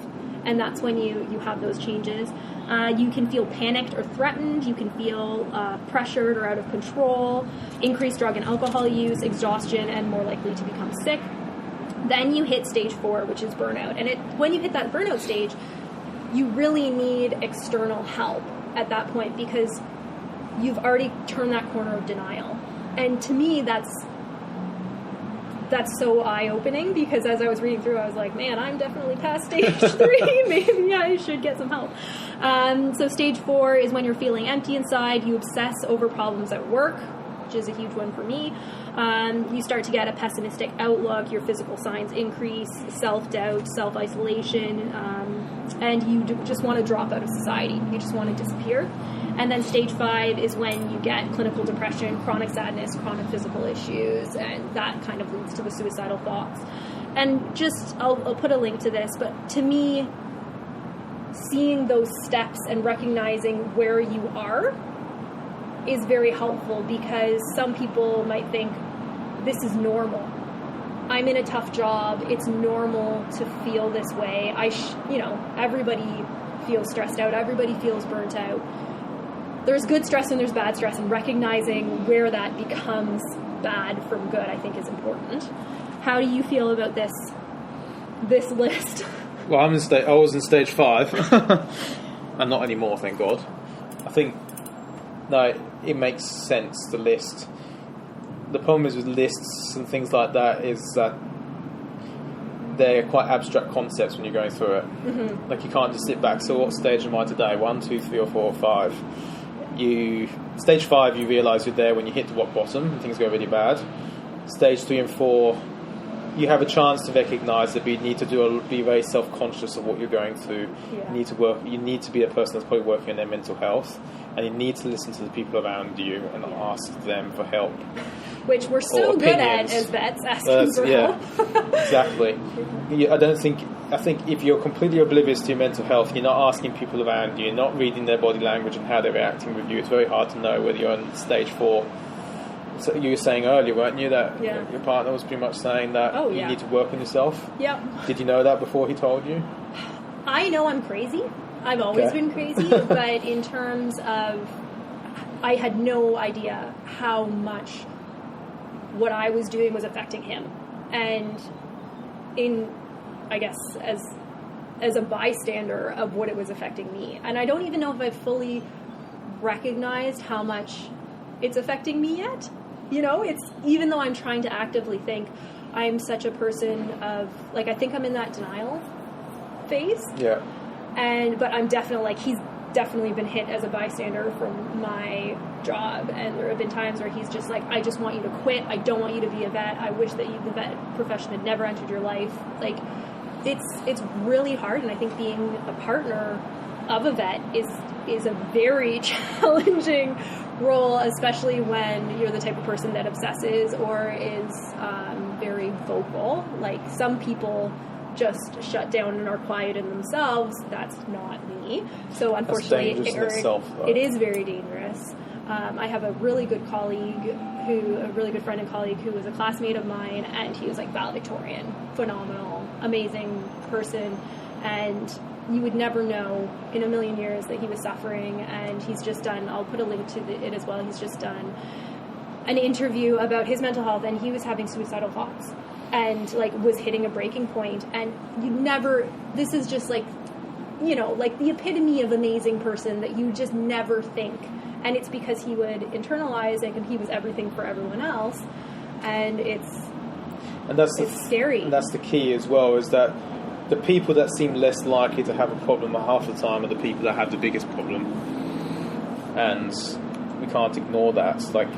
Speaker 1: And that's when you have those changes. You can feel panicked or threatened. You can feel pressured or out of control. Increased drug and alcohol use, exhaustion, and more likely to become sick. Then you hit stage 4, which is burnout. And when you hit that burnout stage, you really need external help at that point, because you've already turned that corner of denial. And to me, that's so eye-opening, because as I was reading through, I was like, man, I'm definitely past stage 3. Maybe I should get some help. So stage 4 is when you're feeling empty inside. You obsess over problems at work, which is a huge one for me. You start to get a pessimistic outlook. Your physical signs increase, self-doubt, self-isolation, and you just want to drop out of society. You just want to disappear. And then stage 5 is when you get clinical depression, chronic sadness, chronic physical issues, and that kind of leads to the suicidal thoughts. And just, I'll put a link to this, but to me, seeing those steps and recognizing where you are is very helpful, because some people might think, this is normal. I'm in a tough job. It's normal to feel this way. Everybody feels stressed out. Everybody feels burnt out. There's good stress and there's bad stress, and recognizing where that becomes bad from good, I think, is important. How do you feel about this list?
Speaker 2: Well, I was in stage 5, and not anymore, thank God. I think it makes sense, the list. The problem is with lists and things like that is that they're quite abstract concepts when you're going through it. Mm-hmm. Like, you can't just sit back, so what stage am I today? 1, 2, 3 or 4 or 5. Stage 5, you realise you're there when you hit the rock bottom and things go really bad. Stage 3 and 4, you have a chance to recognise that you need to be very self-conscious of what you're going through. Yeah. You need to be a person that's probably working on their mental health, and you need to listen to the people around you and ask them for help.
Speaker 1: Which we're so good at as vets, asking for help.
Speaker 2: Exactly. I think if you're completely oblivious to your mental health, you're not asking people around you, you're not reading their body language and how they're reacting with you, it's very hard to know whether you're on stage 4. So you were saying earlier, weren't you, that your partner was pretty much saying that you need to work on yourself?
Speaker 1: Yep.
Speaker 2: Did you know that before he told you?
Speaker 1: I know I'm crazy. I've always been crazy, but in terms of, I had no idea how much what I was doing was affecting him. And I guess, as a bystander of what it was affecting me. And I don't even know if I've fully recognized how much it's affecting me yet. It's, even though I'm trying to actively think, I'm such a person of, like, I think I'm in that denial phase.
Speaker 2: Yeah.
Speaker 1: But I'm definitely, he's definitely been hit as a bystander from my job, and there have been times where he's just like, I just want you to quit, I don't want you to be a vet, I wish that the vet profession had never entered your life. Like, it's really hard, and I think being a partner of a vet is a very challenging role, especially when you're the type of person that obsesses or is very vocal. Like, some people just shut down and are quiet in themselves. That's not me. So unfortunately, it is very dangerous. I have a really good friend and colleague who was a classmate of mine, and he was like valedictorian, phenomenal, amazing person, and you would never know in a million years that he was suffering. And he's just done, I'll put a link to it as well, he's just done an interview about his mental health, and he was having suicidal thoughts and was hitting a breaking point. And this is just like the epitome of amazing person that you just never think. And it's because he would internalize it, and he was everything for everyone else. And it's scary.
Speaker 2: And that's the key as well, is that the people that seem less likely to have a problem half the time are the people that have the biggest problem, and we can't ignore that. Like,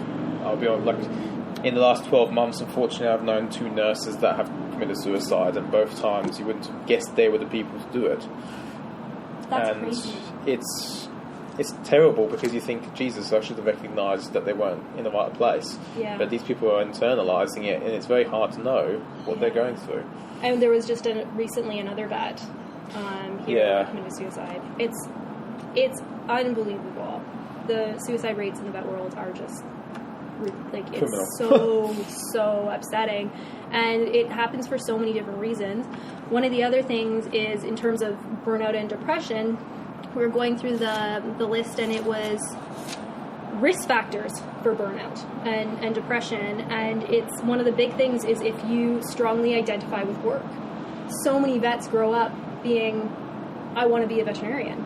Speaker 2: I'll be honest, like in the last 12 months, unfortunately, I've known 2 nurses that have committed suicide, and both times you wouldn't have guessed they were the people to do it.
Speaker 1: That's crazy.
Speaker 2: It's terrible because you think, Jesus, I should have recognised that they weren't in the right place.
Speaker 1: Yeah.
Speaker 2: But these people are internalising it, and it's very hard to know what they're going through.
Speaker 1: And there was just recently another vet here that committed suicide. It's unbelievable. The suicide rates in the vet world are just like, it's
Speaker 2: criminal.
Speaker 1: so upsetting, and it happens for so many different reasons. One of the other things is in terms of burnout and depression. We were going through the list, and it was risk factors for burnout and depression, and it's one of the big things is if you strongly identify with work. So many vets grow up being, I want to be a veterinarian.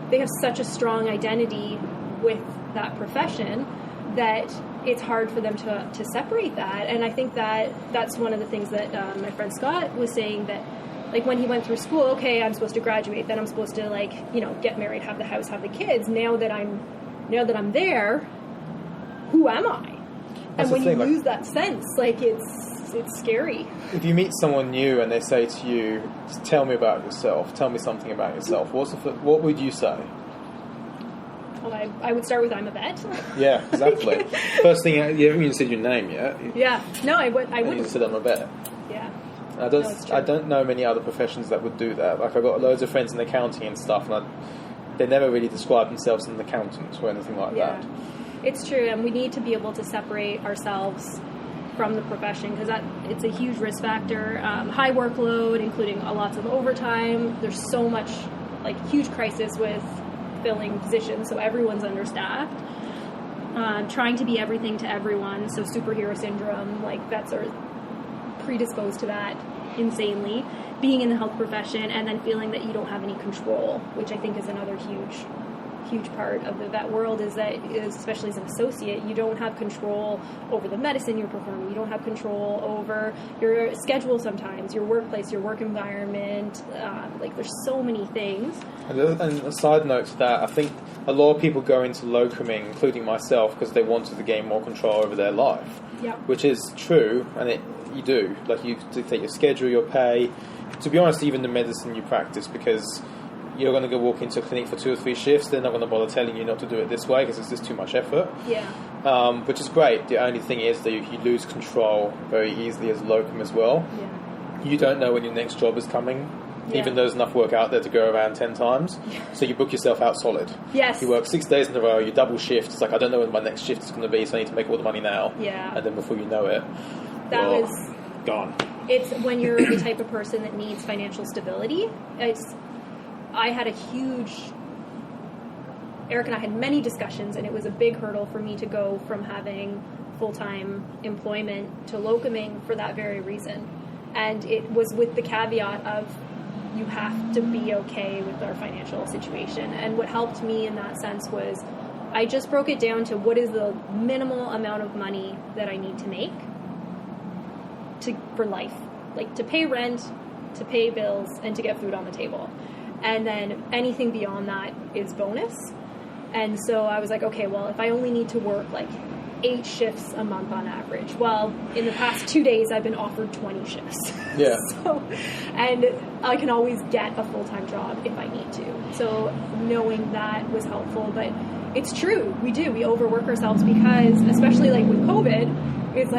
Speaker 1: They have such a strong identity with that profession that it's hard for them to separate that. And I think that's one of the things that my friend Scott was saying, that like when he went through school, okay, I'm supposed to graduate, then I'm supposed to get married, have the house, have the kids. Now that I'm there, who am I? And when you lose that sense, it's scary.
Speaker 2: If you meet someone new and they say to you, "Tell me about yourself. Tell me something about yourself," what would you say?
Speaker 1: Well, I would start with, I'm a vet.
Speaker 2: Yeah, exactly. First thing, you haven't even said your name yet.
Speaker 1: Yeah, no, I wouldn't.
Speaker 2: You said I'm a vet.
Speaker 1: Yeah.
Speaker 2: I don't know many other professions that would do that. Like, I've got loads of friends in accounting and stuff, and they never really describe themselves as an accountant or anything like that.
Speaker 1: It's true, and we need to be able to separate ourselves from the profession, because it's a huge risk factor. High workload, including lots of overtime. There's so much, huge crisis with filling positions, so everyone's understaffed. Trying to be everything to everyone, so superhero syndrome, vets are predisposed to that insanely. Being in the health profession and then feeling that you don't have any control, which I think is another huge part of the vet world, is that, especially as an associate, you don't have control over the medicine you're performing. You don't have control over your schedule sometimes, your workplace, your work environment. There's so many things.
Speaker 2: And a side note to that, I think a lot of people go into locuming, including myself, because they wanted to gain more control over their life.
Speaker 1: Yeah.
Speaker 2: Which is true, and you do. You dictate your schedule, your pay. To be honest, even the medicine you practice, because you're going to go walk into a clinic for 2 or 3 shifts, they're not going to bother telling you not to do it this way because it's just too much effort.
Speaker 1: Yeah.
Speaker 2: Which is great. The only thing is that you lose control very easily as a locum as well.
Speaker 1: Yeah.
Speaker 2: You don't know when your next job is coming, even though there's enough work out there to go around 10 times. Yeah. So you book yourself out solid.
Speaker 1: Yes.
Speaker 2: You work 6 days in a row, you double shift. It's I don't know when my next shift is going to be, so I need to make all the money now.
Speaker 1: Yeah.
Speaker 2: And then before you know it,
Speaker 1: was
Speaker 2: gone.
Speaker 1: It's when you're the type of person that needs financial stability. I had Eric and I had many discussions, and it was a big hurdle for me to go from having full-time employment to locuming for that very reason. And it was with the caveat of, you have to be okay with our financial situation. And what helped me in that sense was, I just broke it down to what is the minimal amount of money that I need to make for life. To pay rent, to pay bills, and to get food on the table. And then anything beyond that is bonus. And so I was like, okay, well, if I only need to work 8 shifts a month on average, well, in the past 2 days I've been offered 20 shifts.
Speaker 2: Yeah.
Speaker 1: And I can always get a full-time job if I need to. So knowing that was helpful. But it's true, we overwork ourselves, because especially with COVID, it's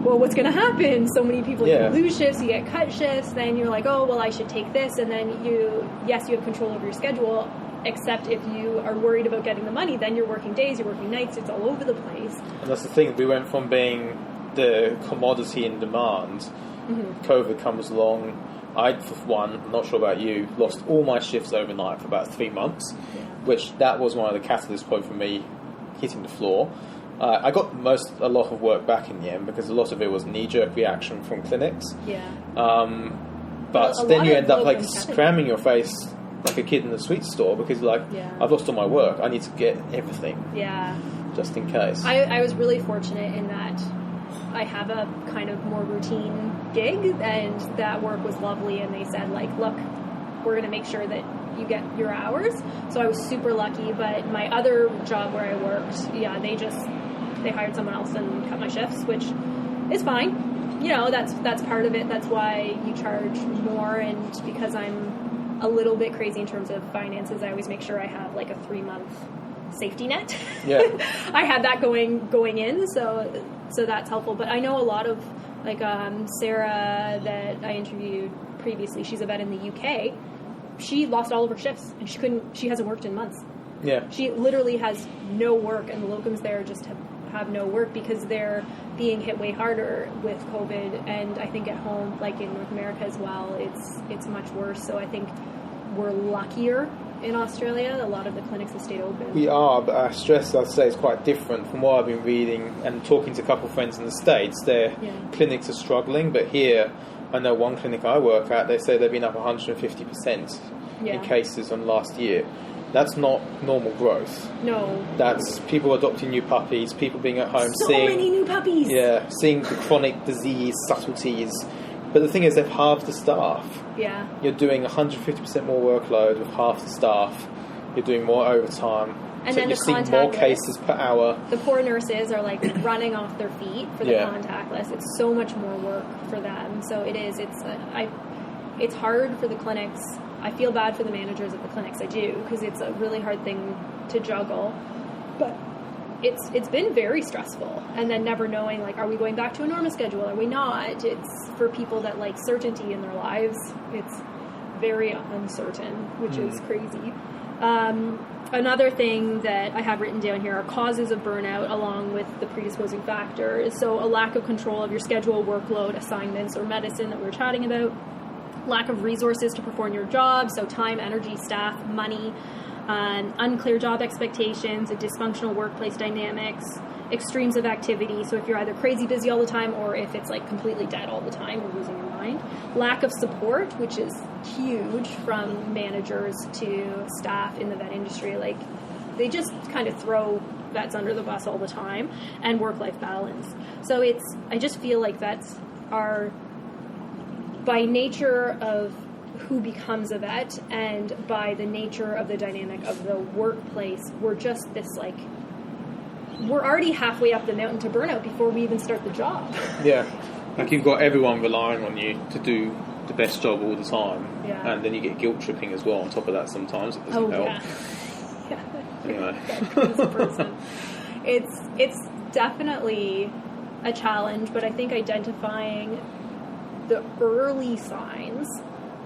Speaker 1: well, what's going to happen? So many people lose shifts, you get cut shifts, then you're oh, well, I should take this, and then you have control over your schedule, except if you are worried about getting the money, then you're working days, you're working nights, it's all over the place.
Speaker 2: And that's the thing, we went from being the commodity in demand, COVID comes along, I, for one, I'm not sure about you, lost all my shifts overnight for about 3 months, which that was one of the catalyst points for me hitting the floor. I got a lot of work back in the end, because a lot of it was knee-jerk reaction from clinics.
Speaker 1: Yeah.
Speaker 2: But then you end up cramming your face like a kid in a sweet store, because I've lost all my work. I need to get everything.
Speaker 1: Yeah.
Speaker 2: Just in case.
Speaker 1: I was really fortunate in that I have a kind of more routine gig, and that work was lovely, and they said, like, look, we're going to make sure that you get your hours. So I was super lucky, but my other job where I worked, they hired someone else and cut my shifts, which is fine. You know, that's part of it. That's why you charge more, and because I'm a little bit crazy in terms of finances, I always make sure I have like a 3-month safety net.
Speaker 2: Yeah.
Speaker 1: I had that going in, so that's helpful. But I know a lot of, like, Sarah that I interviewed previously, she's a vet in the UK. She lost all of her shifts, and she hasn't worked in months.
Speaker 2: Yeah.
Speaker 1: She literally has no work, and the locums there just have no work because they're being hit way harder with COVID, and I think at home, like in North America as well, it's much worse. So I think we're luckier in Australia. A lot of the clinics have stayed open.
Speaker 2: We are, but our stress, I'd say, is quite different from what I've been reading and talking to a couple of friends in the States. Their clinics are struggling, but here, I know one clinic I work at, they say they've been up 150% in cases on last year. That's not normal growth.
Speaker 1: No.
Speaker 2: That's people adopting new puppies, people being at home,
Speaker 1: seeing many new puppies.
Speaker 2: Yeah, seeing the chronic disease subtleties. But the thing is, they've halved the staff.
Speaker 1: Yeah.
Speaker 2: You're doing 150% more workload with half the staff. You're doing more overtime.
Speaker 1: And
Speaker 2: so
Speaker 1: then
Speaker 2: you're seeing more cases per hour.
Speaker 1: The poor nurses are like running off their feet for the contact list. It's so much more work for them. So it is. It's hard for the clinics. I feel bad for the managers at the clinics. I do, because it's a really hard thing to juggle. But it's been very stressful. And then never knowing, like, are we going back to a normal schedule? Are we not? It's for people that like certainty in their lives. It's very uncertain, which is crazy. Another thing that I have written down here are causes of burnout along with the predisposing factors. So a lack of control of your schedule, workload, assignments, or medicine that we were chatting about. Lack of resources to perform your job, so time, energy, staff, money, unclear job expectations, a dysfunctional workplace dynamics, extremes of activity, so if you're either crazy busy all the time or if it's like completely dead all the time, you're losing your mind. Lack of support, which is huge, from managers to staff in the vet industry. Like, they just kind of throw vets under the bus all the time. And work-life balance. So I just feel like vets are, by nature of who becomes a vet and by the nature of the dynamic of the workplace, we're just this, like, we're already halfway up the mountain to burnout before we even start the job.
Speaker 2: Yeah. Like, you've got everyone relying on you to do the best job all the time.
Speaker 1: Yeah.
Speaker 2: And then you get guilt tripping as well on top of that sometimes. It doesn't help.
Speaker 1: Yeah.
Speaker 2: Anyway.
Speaker 1: That person. It's definitely a challenge, but I think identifying the early signs,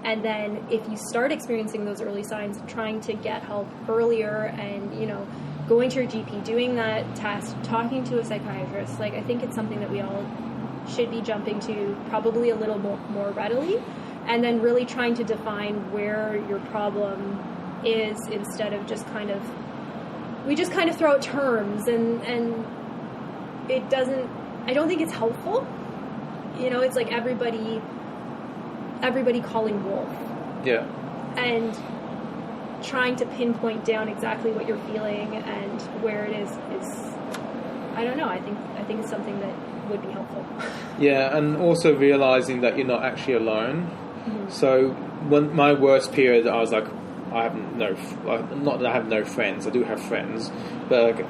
Speaker 1: and then if you start experiencing those early signs, trying to get help earlier, and, you know, going to your GP, doing that test, talking to a psychiatrist, like, I think it's something that we all should be jumping to probably a little more readily, and then really trying to define where your problem is, instead of just kind of, we just kind of throw out terms, and it doesn't, I don't think it's helpful. You know, it's like everybody calling wolf. Yeah. And trying to pinpoint down exactly what you're feeling and where it is I don't know, I think it's something that would be helpful.
Speaker 2: Yeah, and also realizing that you're not actually alone. Mm-hmm. So when my worst period, I was like, not that I have no friends, I do have friends, but like,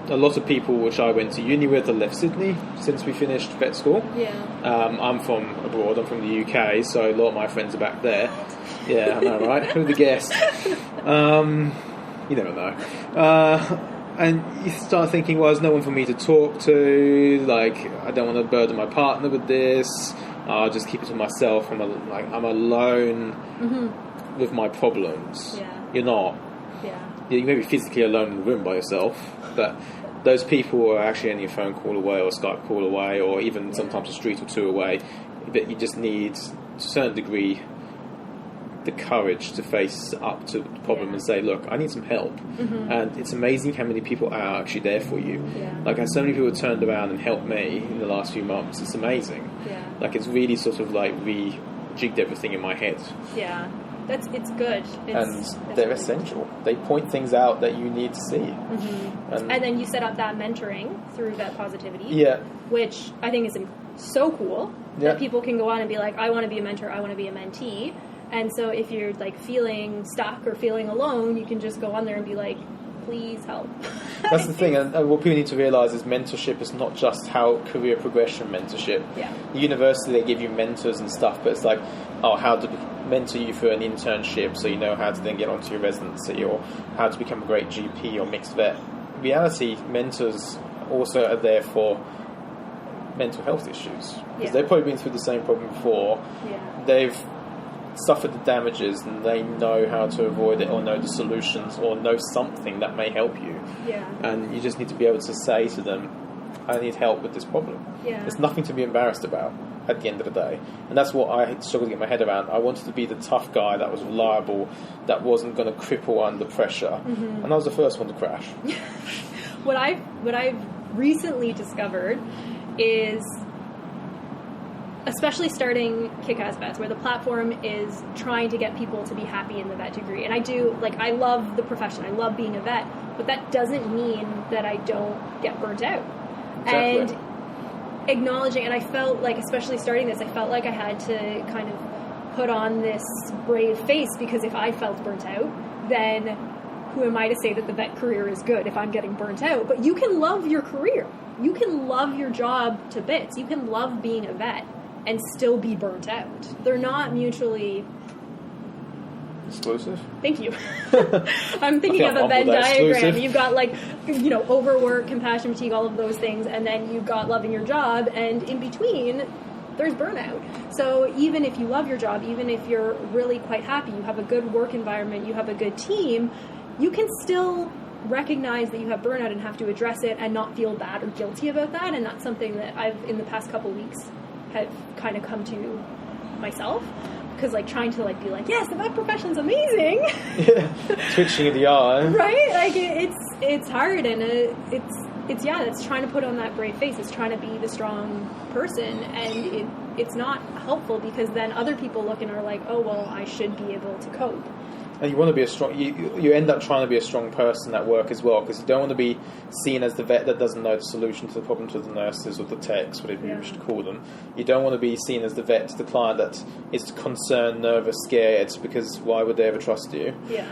Speaker 2: a lot of people which I went to uni with have left Sydney since we finished vet school. Yeah. I'm from abroad, I'm from the UK, so a lot of my friends are back there. Yeah, I know, right? Who'd have guessed? You never know. And you start thinking, well, there's no one for me to talk to, like, I don't want to burden my partner with this, I'll just keep it to myself, I'm alone with my problems. Yeah. You're not. Yeah. You may be physically alone in the room by yourself, but those people are actually only a phone call away or a Skype call away, or even sometimes a street or two away. But you just need, to a certain degree, the courage to face up to the problem and say, look, I need some help. Mm-hmm. And it's amazing how many people are actually there for you. Yeah. Like, so many people turned around and helped me in the last few months. It's amazing. Yeah. Like, it's really sort of like rejigged everything in my head.
Speaker 1: Yeah. It's good.
Speaker 2: They're essential. They point things out that you need to see.
Speaker 1: Mm-hmm. And then you set up that mentoring through Vet Positivity.
Speaker 2: Yeah.
Speaker 1: Which I think is so cool.
Speaker 2: Yeah.
Speaker 1: That people can go on and be like, I want to be a mentor, I want to be a mentee. And so if you're like feeling stuck or feeling alone, you can just go on there and be like, please help.
Speaker 2: That's the thing, and what people need to realise is mentorship is not just how career progression mentorship.
Speaker 1: Yeah.
Speaker 2: University, they give you mentors and stuff, but it's like, how to mentor you for an internship so you know how to then get onto your residency, or how to become a great GP or mixed vet. In reality, mentors also are there for mental health issues, because they've probably been through the same problem before.
Speaker 1: Yeah.
Speaker 2: They've suffered the damages and they know how to avoid it, or know the solutions, or know something that may help you.
Speaker 1: Yeah.
Speaker 2: And you just need to be able to say to them, I need help with this problem.
Speaker 1: Yeah.
Speaker 2: There's nothing to be embarrassed about at the end of the day. And that's what I struggled to get my head around. I wanted to be the tough guy that was reliable, that wasn't going to cripple under pressure. Mm-hmm. And I was the first one to crash.
Speaker 1: What I've recently discovered is, especially starting Kick-Ass Vets, where the platform is trying to get people to be happy in the vet degree. And I love the profession. I love being a vet. But that doesn't mean that I don't get burnt out.
Speaker 2: Exactly.
Speaker 1: And acknowledging, and I felt like, especially starting this, I felt like I had to kind of put on this brave face, because if I felt burnt out, then who am I to say that the vet career is good if I'm getting burnt out? But you can love your career. You can love your job to bits. You can love being a vet and still be burnt out. They're not mutually
Speaker 2: exclusive.
Speaker 1: Thank you. I'm thinking of a Venn diagram.
Speaker 2: Exclusive.
Speaker 1: You've got overwork, compassion fatigue, all of those things, and then you've got loving your job, and in between there's burnout. So even if you love your job, even if you're really quite happy, you have a good work environment, you have a good team, you can still recognize that you have burnout and have to address it and not feel bad or guilty about that. And that's something that I've, in the past couple weeks, have kind of come to myself. Because, trying to, be like, yes, the vet profession's amazing.
Speaker 2: Yeah, twitching of the eye.
Speaker 1: Right? It's hard, and it's trying to put on that brave face. It's trying to be the strong person, and it's not helpful, because then other people look and are like, oh, well, I should be able to cope.
Speaker 2: And you want to be a strong... You end up trying to be a strong person at work as well, because you don't want to be seen as the vet that doesn't know the solution to the problem to the nurses or the techs, whatever you should call them. You don't want to be seen as the vet to the client that is concerned, nervous, scared, because why would they ever trust you?
Speaker 1: Yeah.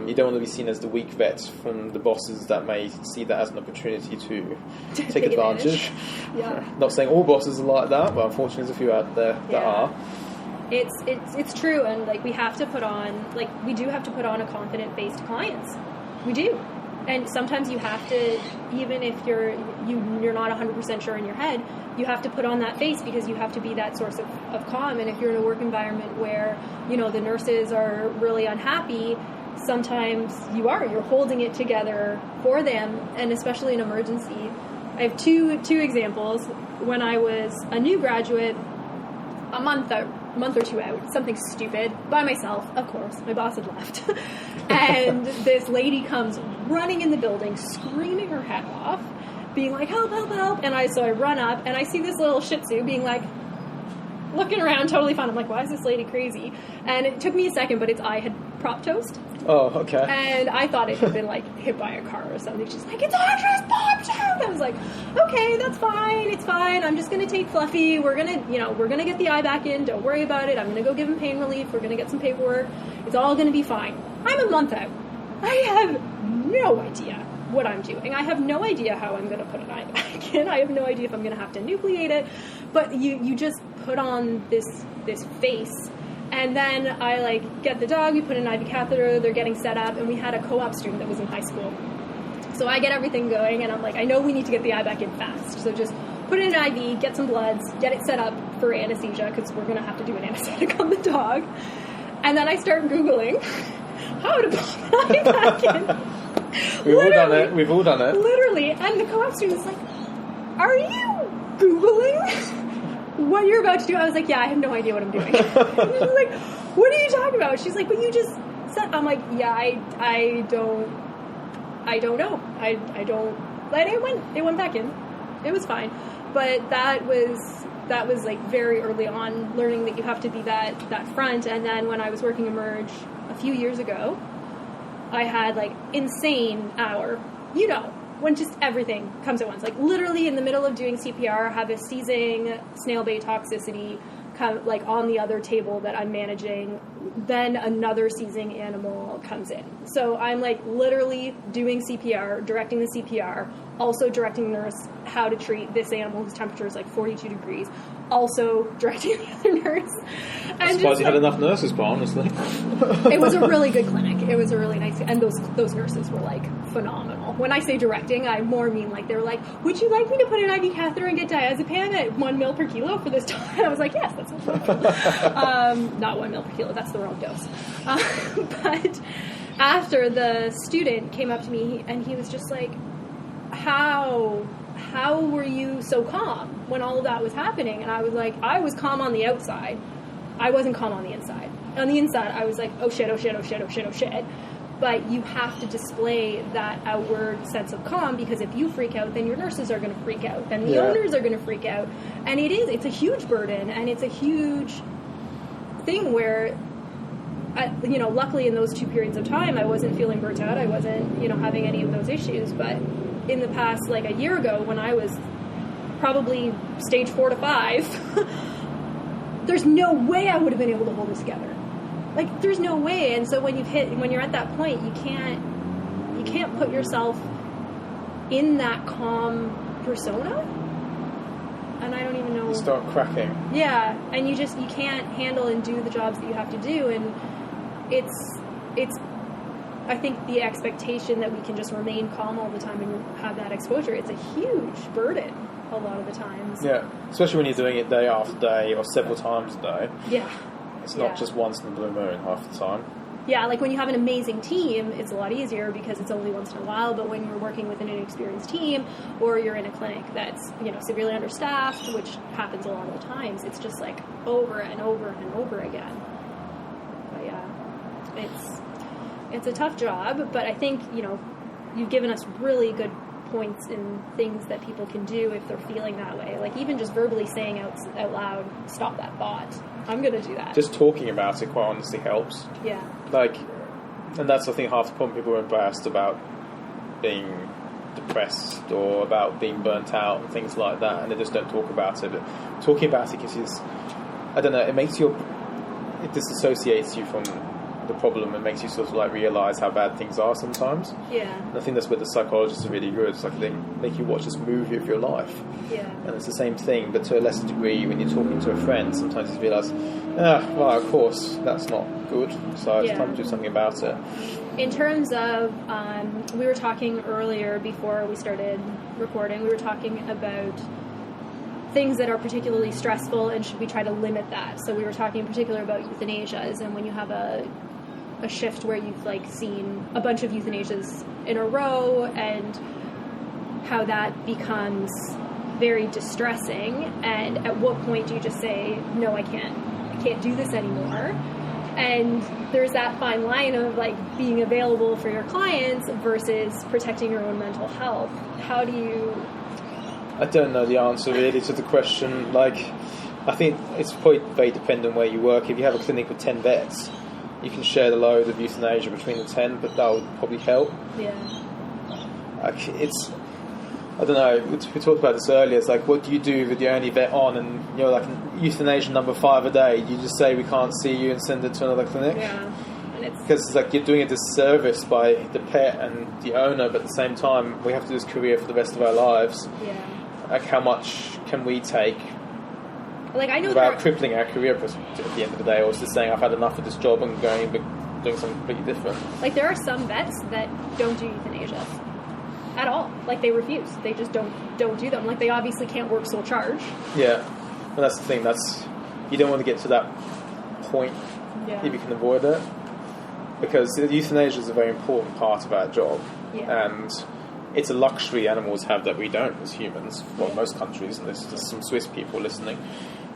Speaker 2: You don't want to be seen as the weak vet from the bosses that may see that as an opportunity to take advantage.
Speaker 1: Yeah.
Speaker 2: Not saying all bosses are like that, but unfortunately there's a few out there that are.
Speaker 1: It's true, and we have to put on, we do have to put on a confident face to clients. We do. And sometimes you have to, even if you're not 100% sure in your head, you have to put on that face, because you have to be that source of calm. And if you're in a work environment where, the nurses are really unhappy, sometimes you're holding it together for them, and especially in emergency. I have two examples. When I was a new graduate, a month or two out, something stupid, by myself, of course, my boss had left, and this lady comes running in the building, screaming her head off, being like, help, help, help, and so I run up, and I see this little Shih Tzu being looking around, totally fine. I'm like, why is this lady crazy? And it took me a second, but its eye had prop toast.
Speaker 2: Oh, okay.
Speaker 1: And I thought it had been hit by a car or something. She's like, it's Audra's pop toast. I was like, okay, that's fine. It's fine. I'm just going to take Fluffy. We're going to get the eye back in. Don't worry about it. I'm going to go give him pain relief. We're going to get some paperwork. It's all going to be fine. I'm a month out. I have no idea what I'm doing. I have no idea how I'm going to put an eye back in. I have no idea if I'm going to have to nucleate it. But you just put on this face. And then I get the dog, we put an IV catheter, they're getting set up, and we had a co-op student that was in high school. So I get everything going, and I'm like, I know we need to get the eye back in fast. So just put in an IV, get some bloods, get it set up for anesthesia, because we're going to have to do an anesthetic on the dog. And then I start Googling how to put an eye back in.
Speaker 2: We've all done it.
Speaker 1: Literally. And the co-op student's like, are you Googling what you're about to do? I was like, yeah, I have no idea what I'm doing. She's like, what are you talking about? She's like, but you just said. I'm like, yeah, I don't know. I don't. And it went back in. It was fine. But that was that was like very early on, learning that you have to be that front. And then when I was working Emerge a few years ago, I had like insane hour, when just everything comes at once. Like literally in the middle of doing CPR, have a seizing snail bait toxicity come like on the other table that I'm managing, then another seizing animal comes in. So I'm like literally doing CPR, directing the CPR, also directing the nurse how to treat this animal whose temperature is like 42 degrees, also directing the other nurse.
Speaker 2: I'm surprised you had enough nurses, but honestly.
Speaker 1: It was a really good clinic. It was a really nice, and those nurses were like phenomenal. When I say directing, I more mean like they were like, would you like me to put an IV catheter and get diazepam at 1 ml per kilo for this time? I was like, yes, that's wonderful. Not 1 ml per kilo, that's the wrong dose. But after, the student came up to me and he was just like, how were you so calm when all of that was happening? And I was like, I was calm on the outside. I wasn't calm on the inside. On the inside, I was like, oh shit, oh shit, oh shit, oh shit, oh shit. But you have to display that outward sense of calm, because if you freak out, then your nurses are going to freak out. Then the owners are going to freak out. And it's a huge burden, and it's a huge thing where, luckily in those 2 periods of time, I wasn't feeling burnt out. I wasn't, having any of those issues. But in the past, like a year ago, when I was probably stage 4 to 5, there's no way I would have been able to hold this together. Like, there's no way. And so when you're at that point, you can't put yourself in that calm persona. And I don't even know.
Speaker 2: You start cracking.
Speaker 1: Yeah, and you can't handle and do the jobs that you have to do. And it's I think the expectation that we can just remain calm all the time and have that exposure, it's a huge burden a lot of the times.
Speaker 2: Yeah, especially when you're doing it day after day or several times a day.
Speaker 1: Yeah.
Speaker 2: It's not just once in a blue moon half the time.
Speaker 1: Yeah, like when you have an amazing team, it's a lot easier because it's only once in a while. But when you're working with an inexperienced team, or you're in a clinic that's, severely understaffed, which happens a lot of the times, it's just like over and over and over again. But yeah, it's a tough job. But I think, you've given us really good points in things that people can do if they're feeling that way. Like even just verbally saying out loud, stop that thought. I'm going to do that.
Speaker 2: Just talking about it, quite honestly, helps.
Speaker 1: Yeah.
Speaker 2: And that's, I think, half the problem. People are embarrassed about being depressed or about being burnt out and things like that, and they just don't talk about it. But talking about it gives I don't know, it disassociates you from the problem and makes you sort of like realise how bad things are sometimes.
Speaker 1: Yeah.
Speaker 2: And I think that's where the psychologists are really good. It's like they make you watch this movie of your life.
Speaker 1: Yeah.
Speaker 2: And it's the same thing, but to a lesser degree when you're talking to a friend. Sometimes you realise, well, of course, that's not good, so it's time to do something about it.
Speaker 1: In terms of, we were talking earlier before we started recording, we were talking about things that are particularly stressful and should we try to limit that. So we were talking in particular about euthanasias, and when you have a shift where you've like seen a bunch of euthanasias in a row and how that becomes very distressing, and at what point do you just say, no, I can't do this anymore? And there's that fine line of like being available for your clients versus protecting your own mental health. How do you...
Speaker 2: I don't know the answer really to the question. Like, I think it's probably very dependent on where you work. If you have a clinic with 10 vets, you can share the load of euthanasia between the 10, but that would probably help.
Speaker 1: Yeah.
Speaker 2: Like, I don't know, we talked about this earlier. It's like, what do you do with the only vet on, and you're like euthanasia number 5 a day? You just say we can't see you and send it to another clinic?
Speaker 1: Yeah.
Speaker 2: Because it's like you're doing a disservice by the pet and the owner, but at the same time we have to do this career for the rest of our lives.
Speaker 1: Yeah.
Speaker 2: Like, how much can we take
Speaker 1: like, I know
Speaker 2: without crippling our career at the end of the day, or just saying I've had enough of this job and going and doing something completely different?
Speaker 1: Like, there are some vets that don't do euthanasia at all. Like, they refuse. They just don't do them. Like, they obviously can't work sole charge.
Speaker 2: Yeah. And that's the thing. You don't want to get to that point if you can avoid it. Because euthanasia is a very important part of our job.
Speaker 1: Yeah.
Speaker 2: And it's a luxury animals have that we don't as humans. Well, most countries, and there's some Swiss people listening.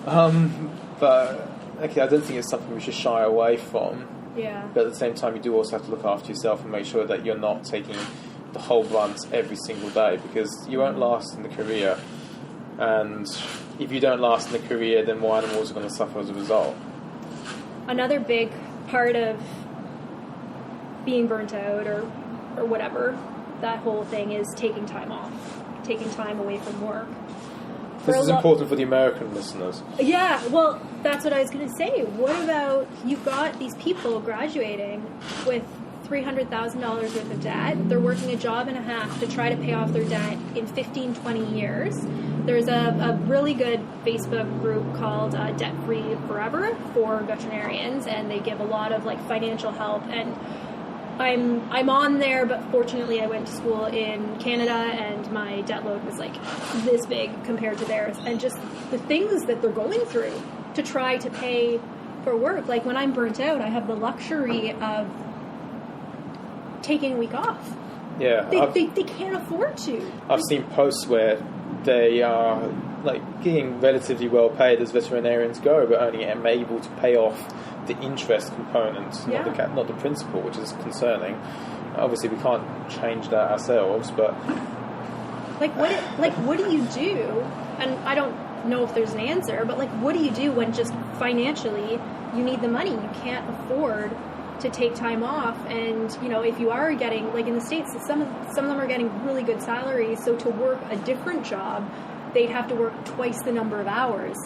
Speaker 2: But okay, I don't think it's something we should shy away from.
Speaker 1: Yeah.
Speaker 2: But at the same time, you do also have to look after yourself and make sure that you're not taking the whole brunt every single day, because you won't last in the career. And if you don't last in the career, then more animals are going to suffer as a result.
Speaker 1: Another big part of being burnt out or whatever, that whole thing is taking time off, taking time away from work.
Speaker 2: This is important for the American listeners.
Speaker 1: Yeah, well, that's what I was going to say. What about, you've got these people graduating with $300,000 worth of debt. They're working a job and a half to try to pay off their debt in 15, 20 years. There's a really good Facebook group called Debt Free Forever for veterinarians, and they give a lot of like financial help. And I'm on there, but fortunately I went to school in Canada and my debt load was like this big compared to theirs. And just the things that they're going through to try to pay for work. Like when I'm burnt out, I have the luxury of taking a week off.
Speaker 2: Yeah.
Speaker 1: They can't afford to.
Speaker 2: I've seen posts where they are like getting relatively well paid as veterinarians go, but only am able to pay off the interest component, not the principal, which is concerning. Obviously, we can't change that ourselves, but
Speaker 1: what do you do? And I don't know if there's an answer, but like, what do you do when just financially you need the money? You can't afford to take time off, and you know, if you are getting, like in the States, some of them are getting really good salaries, so to work a different job, they'd have to work twice the number of hours.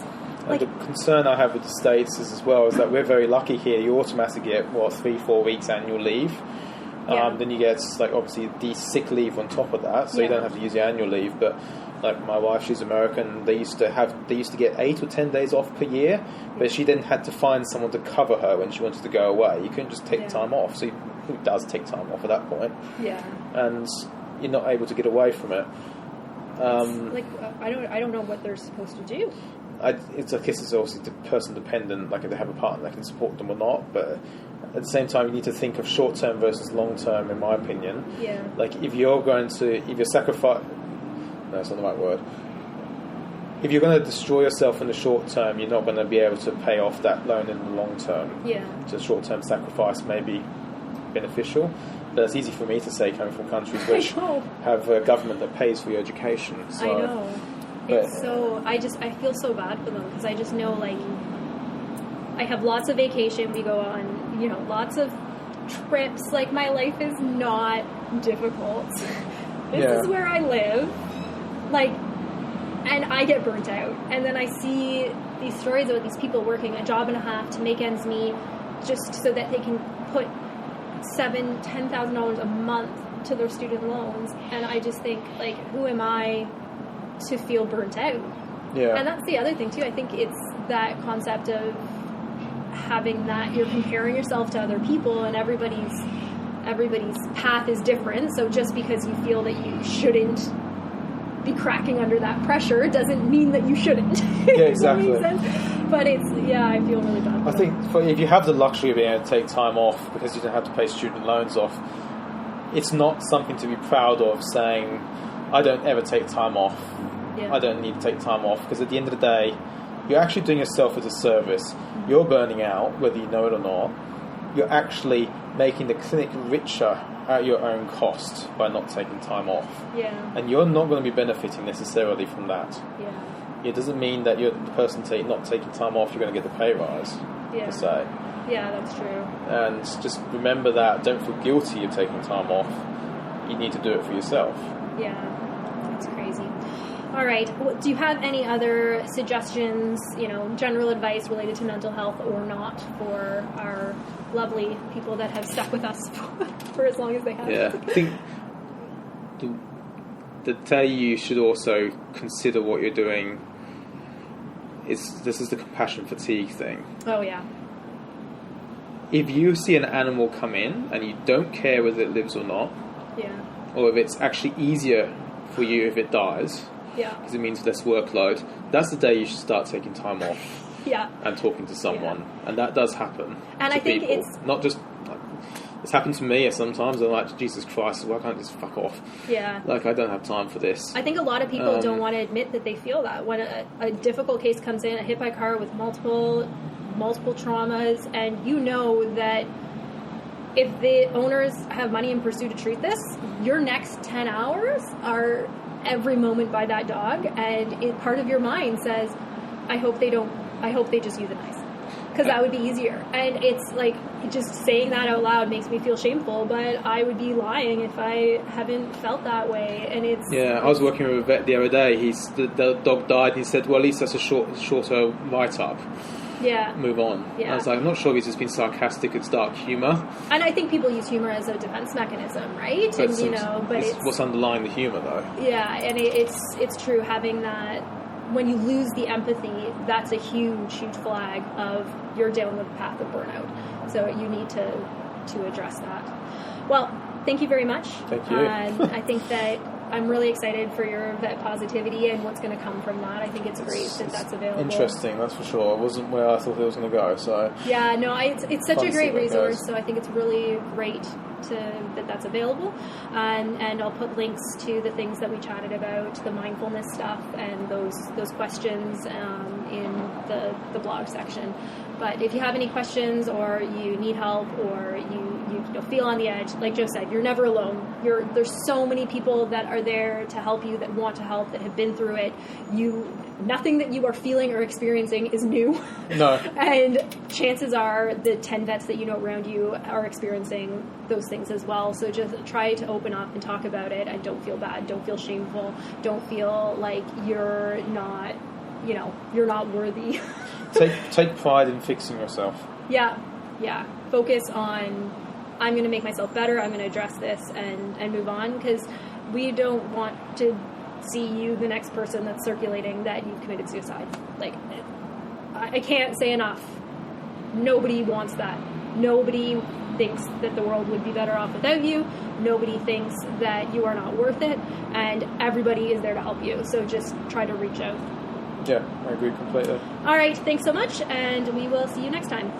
Speaker 2: Like, the concern I have with the States is that we're very lucky here. You automatically get 3-4 weeks annual leave. Then you get like obviously the sick leave on top of that, so you don't have to use your annual leave. But like my wife, she's American. They used to get 8 or 10 days off per year, but she then had to find someone to cover her when she wanted to go away. You couldn't just take time off. So who does take time off at that point? Yeah. And you're not able to get away from it.
Speaker 1: I don't know what they're supposed to do.
Speaker 2: I guess it's obviously person dependent, like if they have a partner that can support them or not, but at the same time you need to think of short term versus long term, in my opinion. Yeah. Like if you're sacrifice, no, it's not the right word. If you're going to destroy yourself in the short term, you're not going to be able to pay off that loan in the long term. Yeah. So short term sacrifice may be beneficial, but it's easy for me to say coming from countries which have a government that pays for your education. So.
Speaker 1: I know. It's so, I feel so bad for them, because I just know, like, I have lots of vacation, we go on, you know, lots of trips, like, my life is not difficult. This is where I live, like, and I get burnt out, and then I see these stories about these people working a job and a half to make ends meet, just so that they can put $10,000 a month to their student loans, and I just think, like, who am I to feel burnt out? Yeah. And that's the other thing too. I think it's that concept of having that you're comparing yourself to other people, and everybody's path is different. So just because you feel that you shouldn't be cracking under that pressure doesn't mean that you shouldn't.
Speaker 2: Yeah, exactly.
Speaker 1: Does that make sense? But I feel really bad.
Speaker 2: I think if you have the luxury of being able to take time off because you don't have to pay student loans off, it's not something to be proud of saying, I don't ever take time off. Yeah. I don't need to take time off, because at the end of the day, you're actually doing yourself a disservice. Mm-hmm. You're burning out, whether you know it or not. You're actually making the clinic richer at your own cost by not taking time off. Yeah. And you're not going to be benefiting necessarily from that. Yeah. It doesn't mean that you're the person not taking time off, you're going to get the pay rise, per se.
Speaker 1: Yeah, that's true.
Speaker 2: And just remember that. Don't feel guilty of taking time off. You need to do it for yourself.
Speaker 1: Yeah, that's crazy. All right. Do you have any other suggestions, general advice related to mental health or not, for our lovely people that have stuck with us for as long as they have?
Speaker 2: Yeah, I think the day you should also consider what you're doing is the compassion fatigue thing.
Speaker 1: Oh, yeah.
Speaker 2: If you see an animal come in and you don't care whether it lives or not, or if it's actually easier for you if it dies, because it means less workload, that's the day you should start taking time off and talking to someone. And that does happen.
Speaker 1: And I think
Speaker 2: people.
Speaker 1: It's
Speaker 2: not just it's happened to me sometimes. I'm like, Jesus Christ, why can't I just fuck off? Yeah. Like, I don't have time for this.
Speaker 1: I think a lot of people don't want to admit that they feel that. When a difficult case comes in, a hit by car with multiple traumas, and you know that if the owners have money and pursue to treat this, your next 10 hours are every moment by that dog, and part of your mind says, I hope they just euthanize. Because that would be easier. And it's like, just saying that out loud makes me feel shameful, but I would be lying if I haven't felt that way. And
Speaker 2: I was working with a vet the other day. The dog died, and he said, well, at least that's a shorter write-up.
Speaker 1: Yeah.
Speaker 2: Move on.
Speaker 1: Yeah.
Speaker 2: I was like, I'm not sure if he's just been sarcastic. It's dark humour.
Speaker 1: And I think people use humour as a defense mechanism, right?
Speaker 2: But
Speaker 1: it's
Speaker 2: what's underlying the humour, though.
Speaker 1: Yeah, and it's true, having that. When you lose the empathy, that's a huge, huge flag of you're down the path of burnout. So you need to address that. Well, thank you very much.
Speaker 2: Thank you.
Speaker 1: I think that I'm really excited for your vet positivity and what's going to come from that. I think it's great that's available.
Speaker 2: Interesting, that's for sure. It wasn't where I thought it was going to go. So
Speaker 1: yeah, no, it's such a great resource.
Speaker 2: Goes.
Speaker 1: So I think it's really great that's available, and I'll put links to the things that we chatted about, the mindfulness stuff, and those questions in the blog section. But if you have any questions, or you need help, or you feel on the edge, like Joe said, you're never alone. There's so many people that are there to help you, that want to help, that have been through it. Nothing that you are feeling or experiencing is new.
Speaker 2: No.
Speaker 1: And chances are the 10 vets that you know around you are experiencing those things as well. So just try to open up and talk about it, and don't feel bad. Don't feel shameful. Don't feel like you're not worthy.
Speaker 2: Take pride in fixing yourself.
Speaker 1: Yeah. Focus on, I'm going to make myself better. I'm going to address this and move on, because we don't want to see you the next person that's circulating that you've committed suicide. Like, I can't say enough. Nobody wants that. Nobody thinks that the world would be better off without you. Nobody thinks that you are not worth it, and everybody is there to help you. So just try to reach out.
Speaker 2: Yeah, I agree completely.
Speaker 1: All right, thanks so much, and we will see you next time.